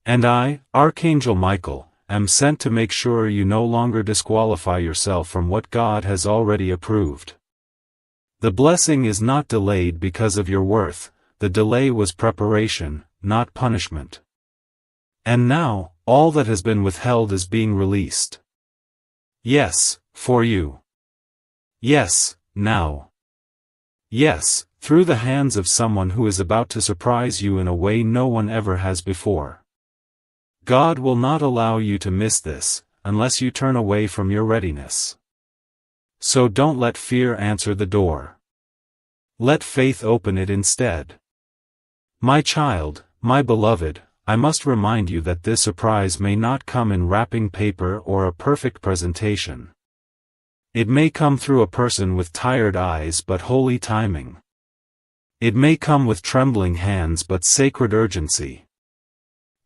And I, Archangel Michael, am sent to make sure you no longer disqualify yourself from what God has already approved. The blessing is not delayed because of your worth, the delay was preparation, not punishment. And now, all that has been withheld is being released. Yes, for you. Yes, now. Yes, through the hands of someone who is about to surprise you in a way no one ever has before. God will not allow you to miss this, unless you turn away from your readiness. So don't let fear answer the door. Let faith open it instead. My child, my beloved, I must remind you that this surprise may not come in wrapping paper or a perfect presentation. It may come through a person with tired eyes but holy timing. It may come with trembling hands but sacred urgency.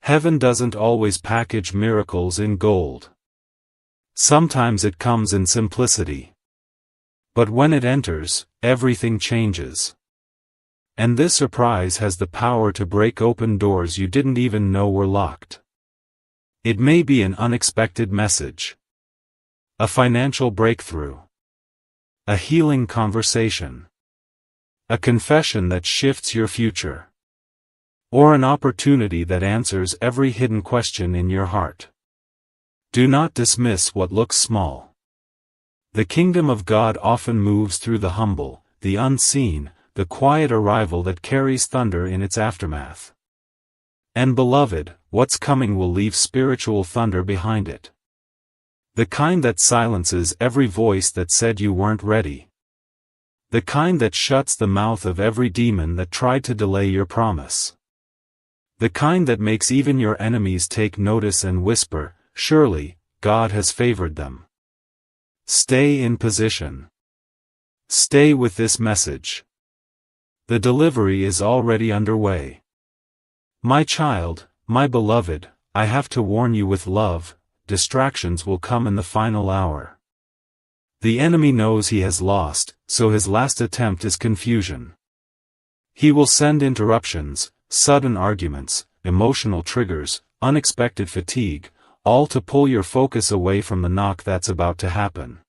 Heaven doesn't always package miracles in gold. Sometimes it comes in simplicity. But when it enters, everything changes. And this surprise has the power to break open doors you didn't even know were locked. It may be an unexpected message. A financial breakthrough. A healing conversation. A confession that shifts your future. Or an opportunity that answers every hidden question in your heart. Do not dismiss what looks small. The kingdom of God often moves through the humble, the unseen, the quiet arrival that carries thunder in its aftermath. And beloved, what's coming will leave spiritual thunder behind it. The kind that silences every voice that said you weren't ready. The kind that shuts the mouth of every demon that tried to delay your promise. The kind that makes even your enemies take notice and whisper, "Surely, God has favored them." Stay in position. Stay with this message. The delivery is already underway. My child, my beloved, I have to warn you with love, distractions will come in the final hour. The enemy knows he has lost, so his last attempt is confusion. He will send interruptions, sudden arguments, emotional triggers, unexpected fatigue, all to pull your focus away from the knock that's about to happen.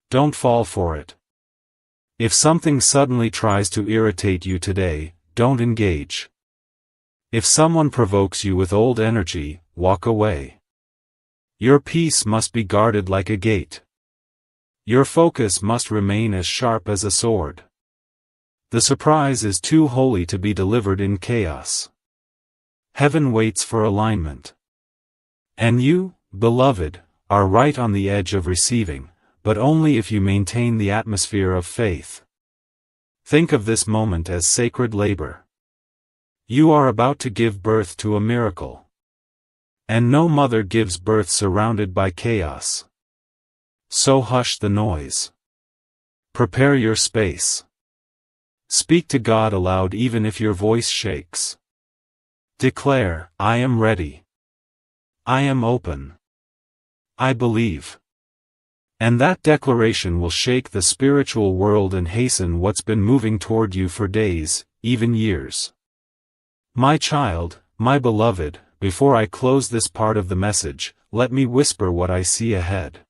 Don't fall for it. If something suddenly tries to irritate you today, don't engage. If someone provokes you with old energy, walk away. Your peace must be guarded like a gate. Your focus must remain as sharp as a sword. The surprise is too holy to be delivered in chaos. Heaven waits for alignment. And you, beloved, are right on the edge of receiving, but only if you maintain the atmosphere of faith. Think of this moment as sacred labor. You are about to give birth to a miracle. And no mother gives birth surrounded by chaos. So hush the noise. Prepare your space. Speak to God aloud even if your voice shakes. Declare, "I am ready. I am open. I believe." And that declaration will shake the spiritual world and hasten what's been moving toward you for days, even years. My child, my beloved, before I close this part of the message, let me whisper what I see ahead.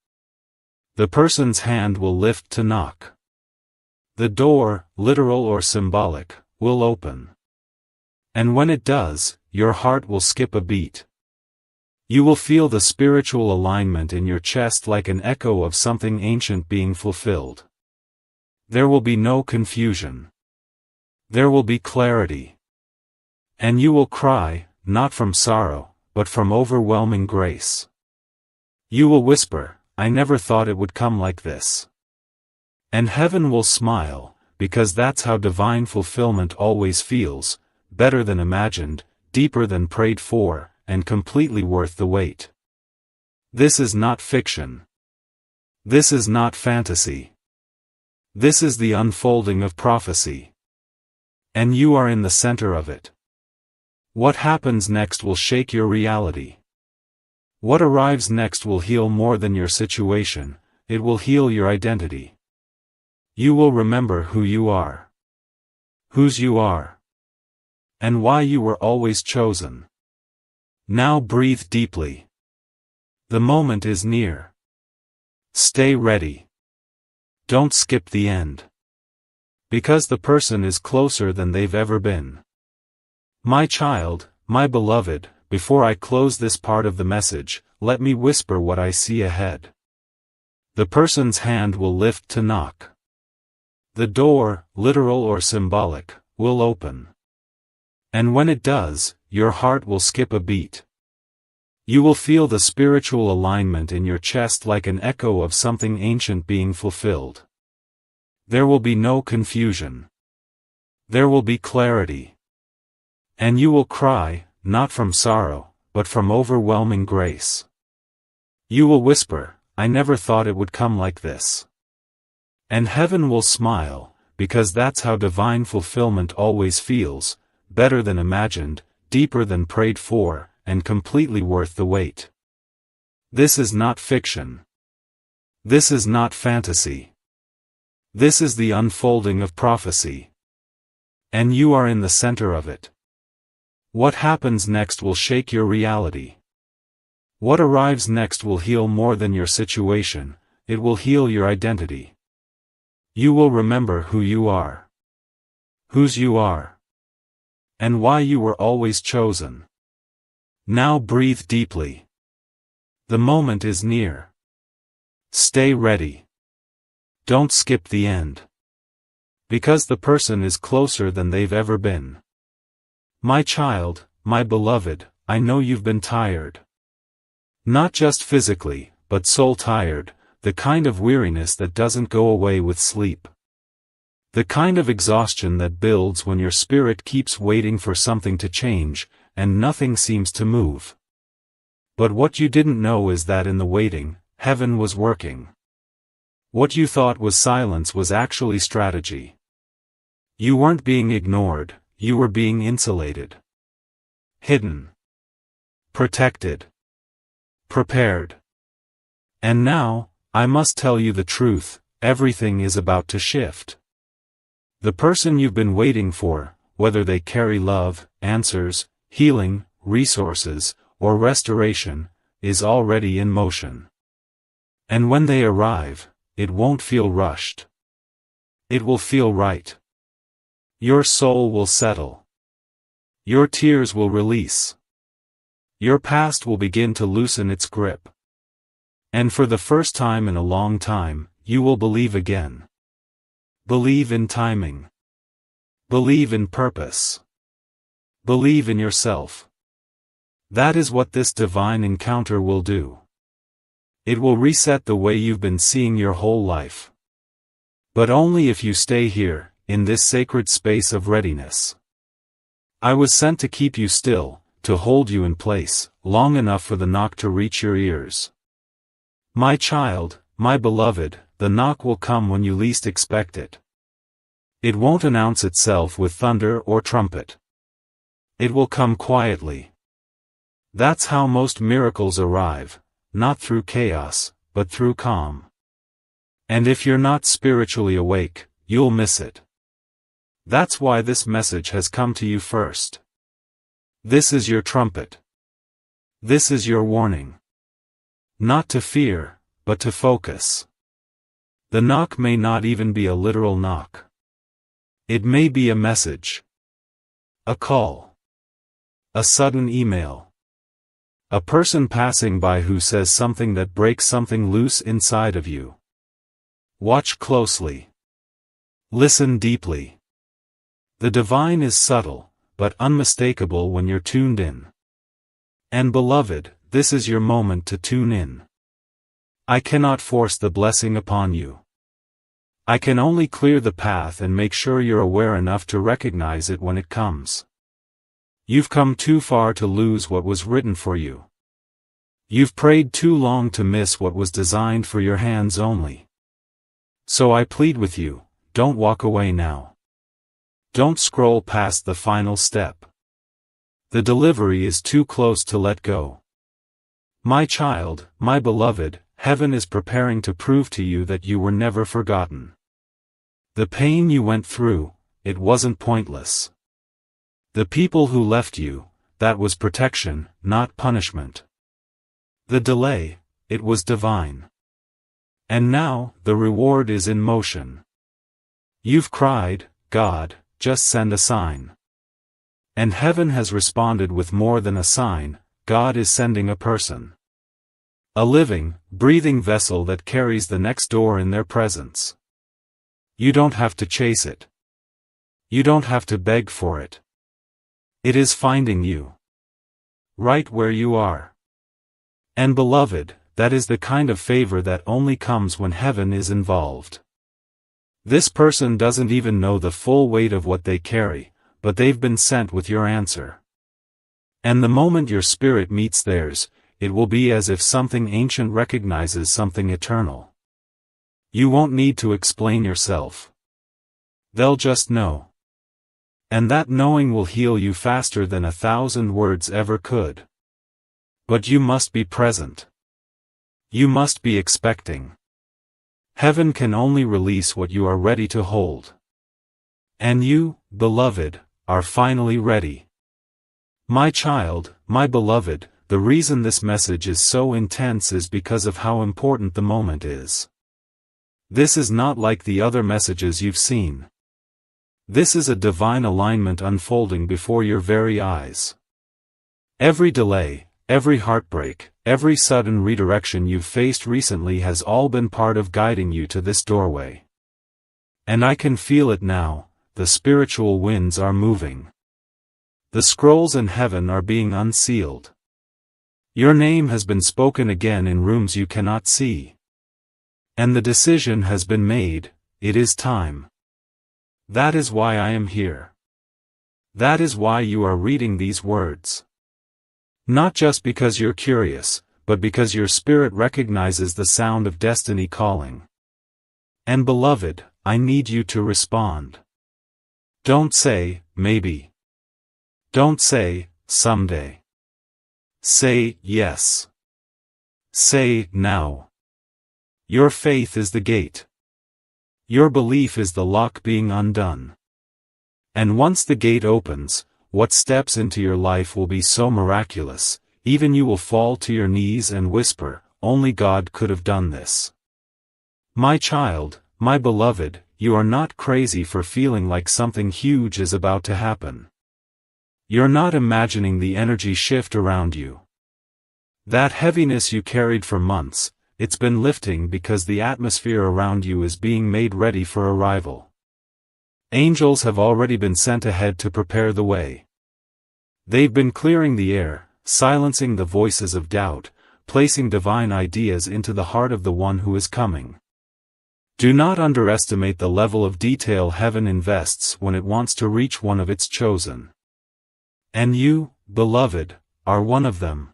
The person's hand will lift to knock. The door, literal or symbolic, will open. And when it does, your heart will skip a beat. You will feel the spiritual alignment in your chest like an echo of something ancient being fulfilled. There will be no confusion. There will be clarity. And you will cry, not from sorrow, but from overwhelming grace. You will whisper, "I never thought it would come like this." And heaven will smile, because that's how divine fulfillment always feels, better than imagined, deeper than prayed for, and completely worth the wait. This is not fiction. This is not fantasy. This is the unfolding of prophecy. And you are in the center of it. What happens next will shake your reality. What arrives next will heal more than your situation, it will heal your identity. You will remember who you are. Whose you are. And why you were always chosen. Now breathe deeply. The moment is near. Stay ready. Don't skip the end. Because the person is closer than they've ever been. My child, my beloved, before I close this part of the message, let me whisper what I see ahead. The person's hand will lift to knock. The door, literal or symbolic, will open. And when it does, your heart will skip a beat. You will feel the spiritual alignment in your chest like an echo of something ancient being fulfilled. There will be no confusion. There will be clarity. And you will cry, not from sorrow, but from overwhelming grace. You will whisper, I never thought it would come like this. And heaven will smile, because that's how divine fulfillment always feels, better than imagined, deeper than prayed for, and completely worth the wait. This is not fiction. This is not fantasy. This is the unfolding of prophecy. And you are in the center of it. What happens next will shake your reality. What arrives next will heal more than your situation, it will heal your identity. You will remember who you are. Whose you are. And why you were always chosen. Now breathe deeply. The moment is near. Stay ready. Don't skip the end. Because the person is closer than they've ever been. My child, my beloved, I know you've been tired. Not just physically, but soul tired, the kind of weariness that doesn't go away with sleep. The kind of exhaustion that builds when your spirit keeps waiting for something to change, and nothing seems to move. But what you didn't know is that in the waiting, heaven was working. What you thought was silence was actually strategy. You weren't being ignored, you were being insulated. Hidden. Protected. Prepared. And now, I must tell you the truth, everything is about to shift. The person you've been waiting for, whether they carry love, answers, healing, resources, or restoration, is already in motion. And when they arrive, it won't feel rushed. It will feel right. Your soul will settle. Your tears will release. Your past will begin to loosen its grip. And for the first time in a long time, you will believe again. Believe in timing. Believe in purpose. Believe in yourself. That is what this divine encounter will do. It will reset the way you've been seeing your whole life. But only if you stay here, in this sacred space of readiness. I was sent to keep you still, to hold you in place, long enough for the knock to reach your ears. My child, my beloved, the knock will come when you least expect it. It won't announce itself with thunder or trumpet. It will come quietly. That's how most miracles arrive, not through chaos, but through calm. And if you're not spiritually awake, you'll miss it. That's why this message has come to you first. This is your trumpet. This is your warning. Not to fear, but to focus. The knock may not even be a literal knock. It may be a message. A call. A sudden email. A person passing by who says something that breaks something loose inside of you. Watch closely. Listen deeply. The divine is subtle, but unmistakable when you're tuned in. And beloved, this is your moment to tune in. I cannot force the blessing upon you. I can only clear the path and make sure you're aware enough to recognize it when it comes. You've come too far to lose what was written for you. You've prayed too long to miss what was designed for your hands only. So I plead with you, don't walk away now. Don't scroll past the final step. The delivery is too close to let go. My child, my beloved, heaven is preparing to prove to you that you were never forgotten. The pain you went through, it wasn't pointless. The people who left you, that was protection, not punishment. The delay, it was divine. And now, the reward is in motion. You've cried, God, just send a sign. And heaven has responded with more than a sign, God is sending a person. A living, breathing vessel that carries the next door in their presence. You don't have to chase it. You don't have to beg for it. It is finding you. Right where you are. And beloved, that is the kind of favor that only comes when heaven is involved. This person doesn't even know the full weight of what they carry, but they've been sent with your answer. And the moment your spirit meets theirs, it will be as if something ancient recognizes something eternal. You won't need to explain yourself. They'll just know. And that knowing will heal you faster than 1,000 words ever could. But you must be present. You must be expecting. Heaven can only release what you are ready to hold. And you, beloved, are finally ready. My child, my beloved, the reason this message is so intense is because of how important the moment is. This is not like the other messages you've seen. This is a divine alignment unfolding before your very eyes. Every delay, every heartbreak, every sudden redirection you've faced recently has all been part of guiding you to this doorway. And I can feel it now, the spiritual winds are moving. The scrolls in heaven are being unsealed. Your name has been spoken again in rooms you cannot see. And the decision has been made, it is time. That is why I am here. That is why you are reading these words. Not just because you're curious, but because your spirit recognizes the sound of destiny calling. And beloved, I need you to respond. Don't say, maybe. Don't say, someday. Say, yes. Say, now. Your faith is the gate. Your belief is the lock being undone. And once the gate opens, what steps into your life will be so miraculous, even you will fall to your knees and whisper, only God could have done this. My child, my beloved, you are not crazy for feeling like something huge is about to happen. You're not imagining the energy shift around you. That heaviness you carried for months, it's been lifting because the atmosphere around you is being made ready for arrival. Angels have already been sent ahead to prepare the way. They've been clearing the air, silencing the voices of doubt, placing divine ideas into the heart of the one who is coming. Do not underestimate the level of detail heaven invests when it wants to reach one of its chosen. And you, beloved, are one of them.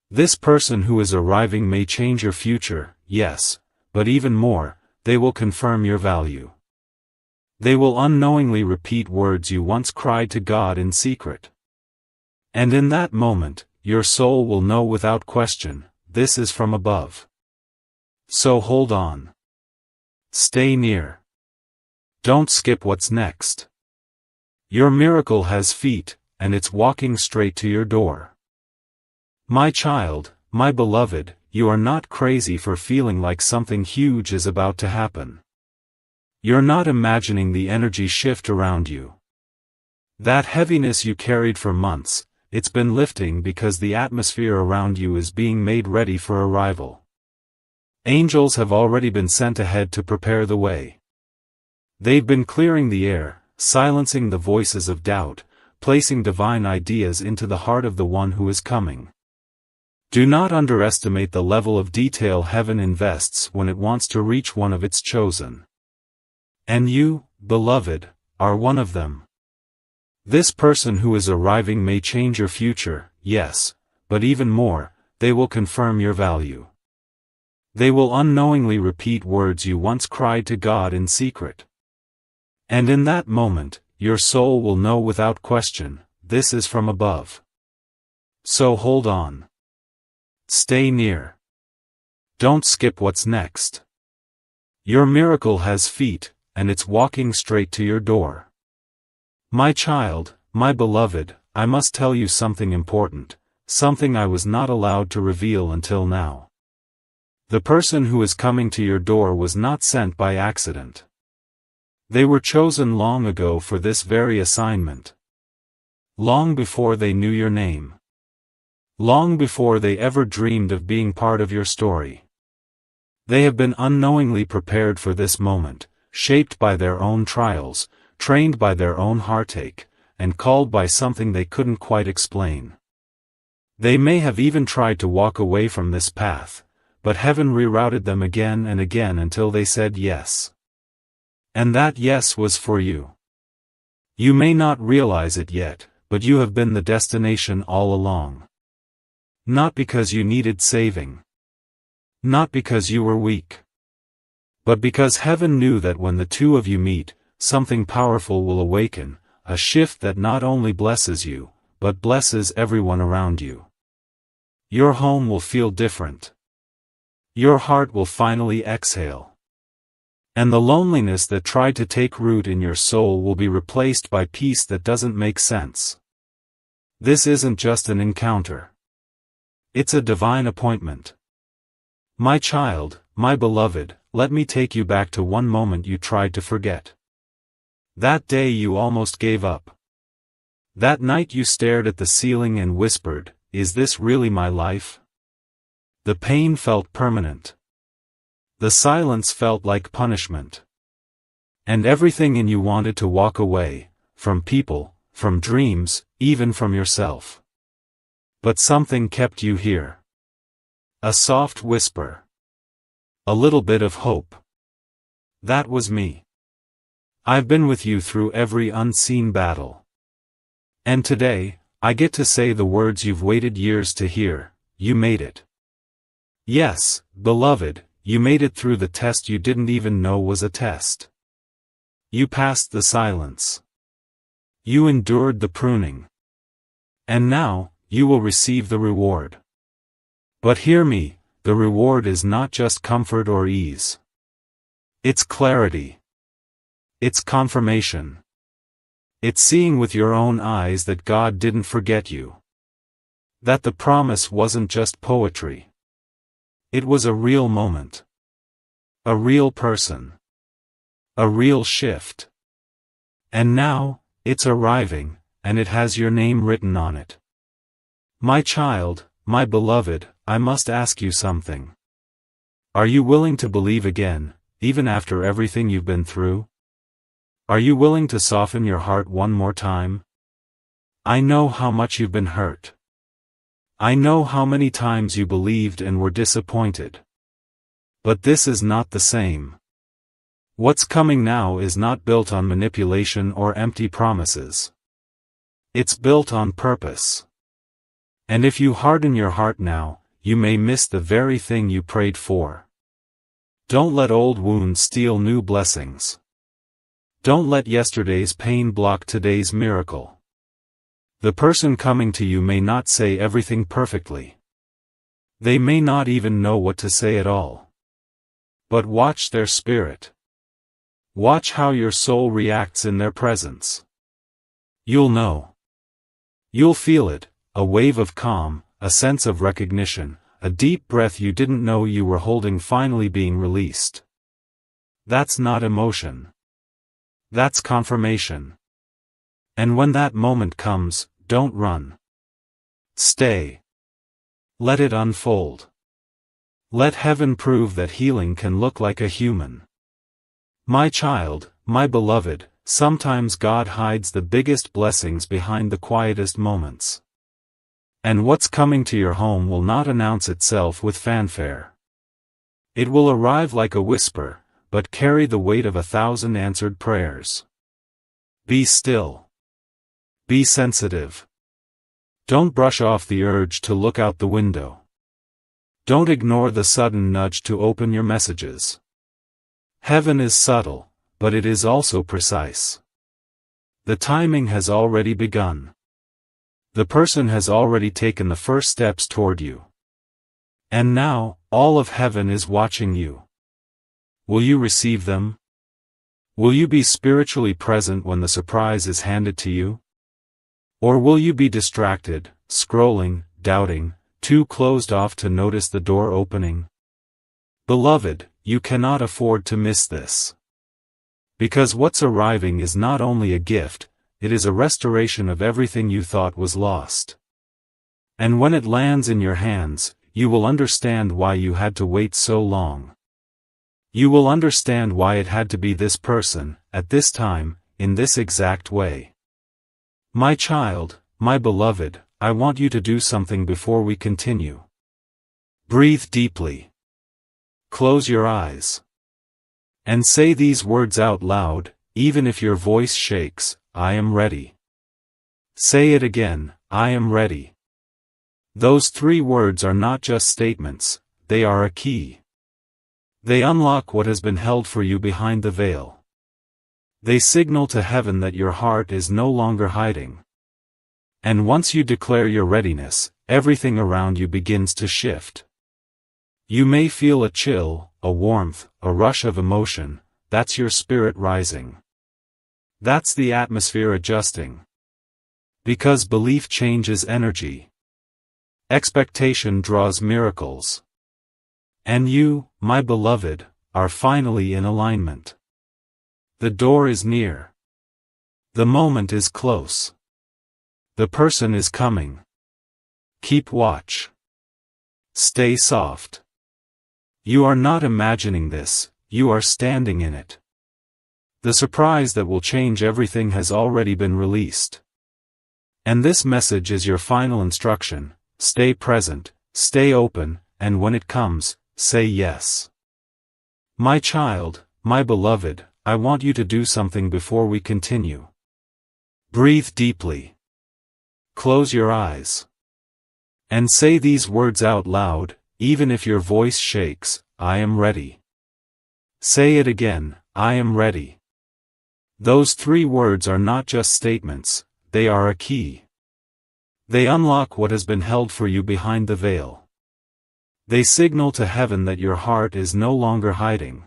This person who is arriving may change your future, yes, but even more, they will confirm your value. They will unknowingly repeat words you once cried to God in secret. And in that moment, your soul will know without question, this is from above. So hold on. Stay near. Don't skip what's next. Your miracle has feet, and it's walking straight to your door. My child, my beloved, you are not crazy for feeling like something huge is about to happen. You're not imagining the energy shift around you. That heaviness you carried for months, it's been lifting because the atmosphere around you is being made ready for arrival. Angels have already been sent ahead to prepare the way. They've been clearing the air, silencing the voices of doubt, placing divine ideas into the heart of the one who is coming. Do not underestimate the level of detail heaven invests when it wants to reach one of its chosen. And you, beloved, are one of them. This person who is arriving may change your future, yes, but even more, they will confirm your value. They will unknowingly repeat words you once cried to God in secret. And in that moment, your soul will know without question, this is from above. So hold on. Stay near. Don't skip what's next. Your miracle has feet, and it's walking straight to your door. My child, my beloved, I must tell you something important, something I was not allowed to reveal until now. The person who is coming to your door was not sent by accident. They were chosen long ago for this very assignment. Long before they knew your name. Long before they ever dreamed of being part of your story. They have been unknowingly prepared for this moment, shaped by their own trials, trained by their own heartache, and called by something they couldn't quite explain. They may have even tried to walk away from this path, but heaven rerouted them again and again until they said yes. And that yes was for you. You may not realize it yet, but you have been the destination all along. Not because you needed saving. Not because you were weak. But because heaven knew that when the two of you meet, something powerful will awaken, a shift that not only blesses you, but blesses everyone around you. Your home will feel different. Your heart will finally exhale. And the loneliness that tried to take root in your soul will be replaced by peace that doesn't make sense. This isn't just an encounter. It's a divine appointment. My child, my beloved, let me take you back to one moment you tried to forget. That day you almost gave up. That night you stared at the ceiling and whispered, "Is this really my life?" The pain felt permanent. The silence felt like punishment. And everything in you wanted to walk away, from people, from dreams, even from yourself. But something kept you here. A soft whisper. A little bit of hope. That was me. I've been with you through every unseen battle. And today, I get to say the words you've waited years to hear: you made it. Yes, beloved, you made it through the test you didn't even know was a test. You passed the silence. You endured the pruning. And now, you will receive the reward. But hear me, the reward is not just comfort or ease. It's clarity. It's confirmation. It's seeing with your own eyes that God didn't forget you. That the promise wasn't just poetry. It was a real moment. A real person. A real shift. And now, it's arriving, and it has your name written on it. My child, my beloved, I must ask you something. Are you willing to believe again, even after everything you've been through? Are you willing to soften your heart one more time? I know how much you've been hurt. I know how many times you believed and were disappointed. But this is not the same. What's coming now is not built on manipulation or empty promises. It's built on purpose. And if you harden your heart now, you may miss the very thing you prayed for. Don't let old wounds steal new blessings. Don't let yesterday's pain block today's miracle. The person coming to you may not say everything perfectly. They may not even know what to say at all. But watch their spirit. Watch how your soul reacts in their presence. You'll know. You'll feel it, a wave of calm, a sense of recognition, a deep breath you didn't know you were holding finally being released. That's not emotion. That's confirmation. And when that moment comes, don't run. Stay. Let it unfold. Let heaven prove that healing can look like a human. My child, my beloved, sometimes God hides the biggest blessings behind the quietest moments. And what's coming to your home will not announce itself with fanfare. It will arrive like a whisper, but carry the weight of 1,000 answered prayers. Be still. Be sensitive. Don't brush off the urge to look out the window. Don't ignore the sudden nudge to open your messages. Heaven is subtle, but it is also precise. The timing has already begun. The person has already taken the first steps toward you. And now, all of heaven is watching you. Will you receive them? Will you be spiritually present when the surprise is handed to you? Or will you be distracted, scrolling, doubting, too closed off to notice the door opening? Beloved, you cannot afford to miss this. Because what's arriving is not only a gift, it is a restoration of everything you thought was lost. And when it lands in your hands, you will understand why you had to wait so long. You will understand why it had to be this person, at this time, in this exact way. My child, my beloved, I want you to do something before we continue. Breathe deeply. Close your eyes. And say these words out loud, even if your voice shakes, I am ready. Say it again, I am ready. Those 3 words are not just statements, they are a key. They unlock what has been held for you behind the veil. They signal to heaven that your heart is no longer hiding. And once you declare your readiness, everything around you begins to shift. You may feel a chill, a warmth, a rush of emotion. That's your spirit rising. That's the atmosphere adjusting. Because belief changes energy. Expectation draws miracles. And you, my beloved, are finally in alignment. The door is near. The moment is close. The person is coming. Keep watch. Stay soft. You are not imagining this, you are standing in it. The surprise that will change everything has already been released. And this message is your final instruction: stay present, stay open, and when it comes, say yes. My child, my beloved, I want you to do something before we continue. Breathe deeply. Close your eyes. And say these words out loud, even if your voice shakes: I am ready. Say it again, I am ready. Those 3 words are not just statements, they are a key. They unlock what has been held for you behind the veil. They signal to heaven that your heart is no longer hiding.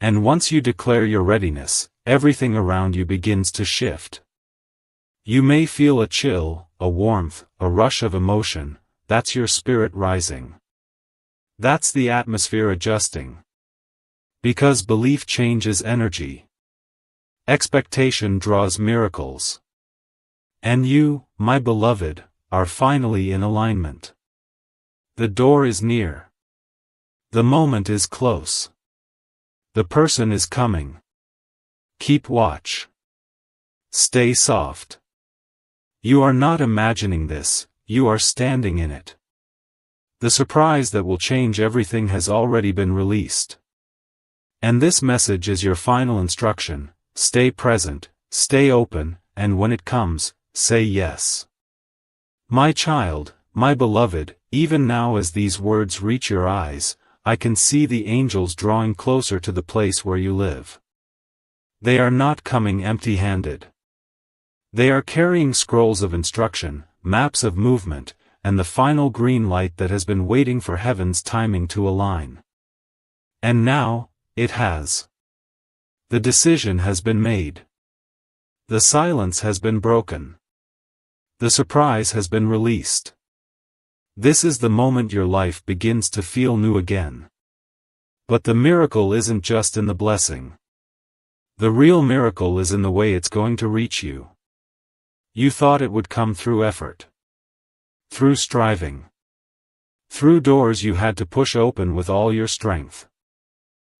And once you declare your readiness, everything around you begins to shift. You may feel a chill, a warmth, a rush of emotion. That's your spirit rising. That's the atmosphere adjusting. Because belief changes energy. Expectation draws miracles. And you, my beloved, are finally in alignment. The door is near. The moment is close. The person is coming. Keep watch. Stay soft. You are not imagining this, you are standing in it. The surprise that will change everything has already been released. And this message is your final instruction: stay present, stay open, and when it comes, say yes. My child, my beloved, even now as these words reach your eyes, I can see the angels drawing closer to the place where you live. They are not coming empty-handed. They are carrying scrolls of instruction, maps of movement, and the final green light that has been waiting for heaven's timing to align. And now, it has. The decision has been made. The silence has been broken. The surprise has been released. This is the moment your life begins to feel new again. But the miracle isn't just in the blessing. The real miracle is in the way it's going to reach you. You thought it would come through effort. Through striving. Through doors you had to push open with all your strength.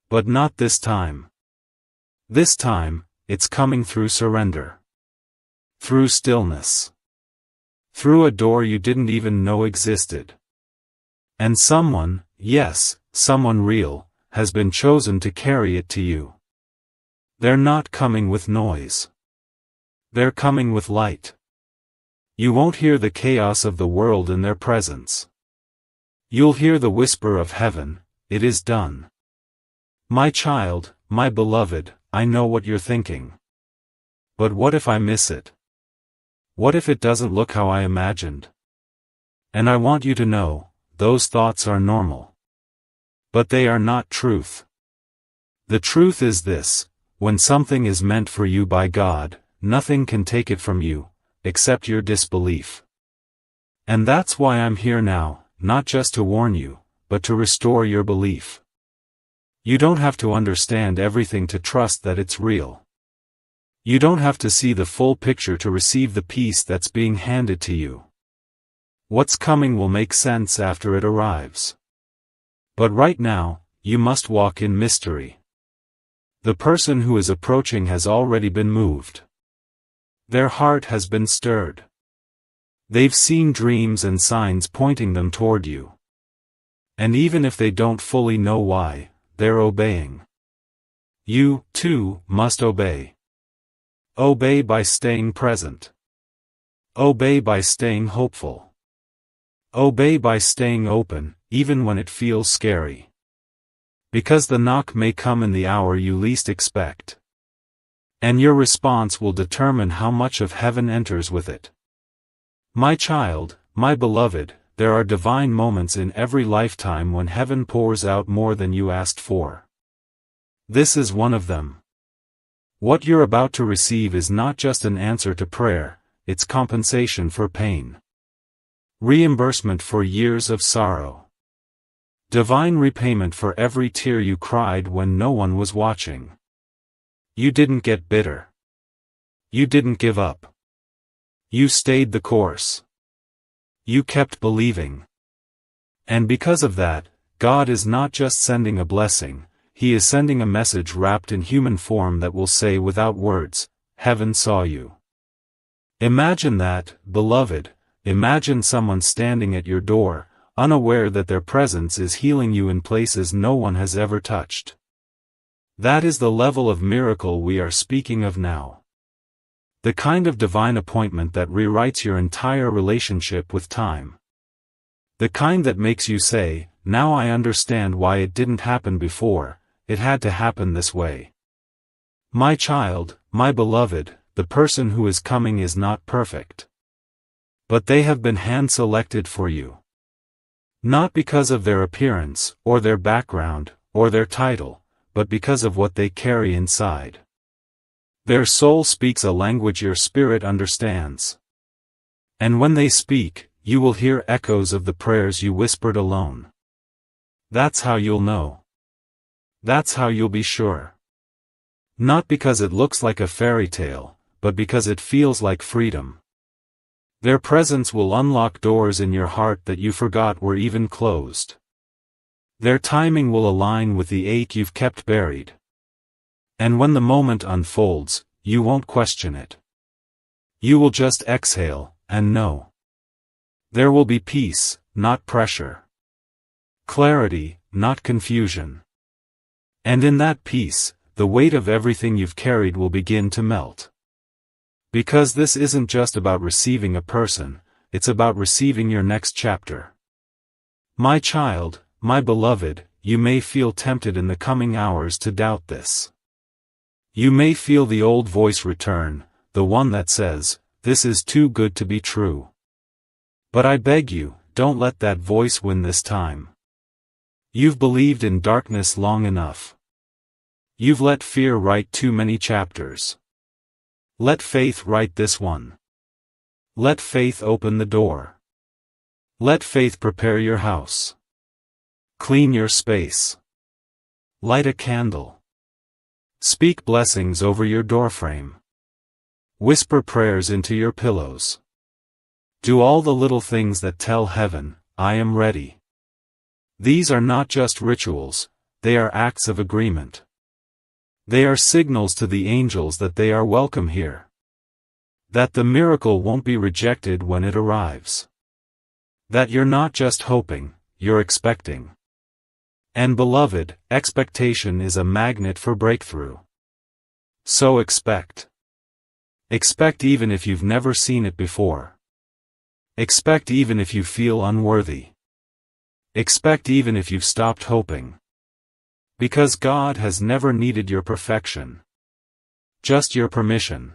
But not this time. This time, it's coming through surrender. Through stillness. Through a door you didn't even know existed. And someone, yes, someone real, has been chosen to carry it to you. They're not coming with noise. They're coming with light. You won't hear the chaos of the world in their presence. You'll hear the whisper of heaven: it is done. My child, my beloved, I know what you're thinking. But what if I miss it? What if it doesn't look how I imagined? And I want you to know, those thoughts are normal. But they are not truth. The truth is this: when something is meant for you by God, nothing can take it from you, except your disbelief. And that's why I'm here now, not just to warn you, but to restore your belief. You don't have to understand everything to trust that it's real. You don't have to see the full picture to receive the peace that's being handed to you. What's coming will make sense after it arrives. But right now, you must walk in mystery. The person who is approaching has already been moved. Their heart has been stirred. They've seen dreams and signs pointing them toward you. And even if they don't fully know why, they're obeying. You, too, must obey. Obey by staying present. Obey by staying hopeful. Obey by staying open, even when it feels scary. Because the knock may come in the hour you least expect. And your response will determine how much of heaven enters with it. My child, my beloved, there are divine moments in every lifetime when heaven pours out more than you asked for. This is one of them. What you're about to receive is not just an answer to prayer, it's compensation for pain. Reimbursement for years of sorrow. Divine repayment for every tear you cried when no one was watching. You didn't get bitter. You didn't give up. You stayed the course. You kept believing. And because of that, God is not just sending a blessing, He is sending a message wrapped in human form that will say without words, "Heaven saw you." Imagine that, beloved, imagine someone standing at your door, unaware that their presence is healing you in places no one has ever touched. That is the level of miracle we are speaking of now. The kind of divine appointment that rewrites your entire relationship with time. The kind that makes you say, "Now I understand why it didn't happen before, it had to happen this way." My child, my beloved, the person who is coming is not perfect. But they have been hand-selected for you. Not because of their appearance, or their background, or their title, but because of what they carry inside. Their soul speaks a language your spirit understands. And when they speak, you will hear echoes of the prayers you whispered alone. That's how you'll know. That's how you'll be sure. Not because it looks like a fairy tale, but because it feels like freedom. Their presence will unlock doors in your heart that you forgot were even closed. Their timing will align with the ache you've kept buried. And when the moment unfolds, you won't question it. You will just exhale, and know. There will be peace, not pressure. Clarity, not confusion. And in that peace, the weight of everything you've carried will begin to melt. Because this isn't just about receiving a person, it's about receiving your next chapter. My child, my beloved, you may feel tempted in the coming hours to doubt this. You may feel the old voice return, the one that says, "This is too good to be true." But I beg you, don't let that voice win this time. You've believed in darkness long enough. You've let fear write too many chapters. Let faith write this one. Let faith open the door. Let faith prepare your house. Clean your space. Light a candle. Speak blessings over your doorframe. Whisper prayers into your pillows. Do all the little things that tell heaven, "I am ready." These are not just rituals, they are acts of agreement. They are signals to the angels that they are welcome here. That the miracle won't be rejected when it arrives. That you're not just hoping, you're expecting. And beloved, expectation is a magnet for breakthrough. So expect. Expect even if you've never seen it before. Expect even if you feel unworthy. Expect even if you've stopped hoping. Because God has never needed your perfection. Just your permission.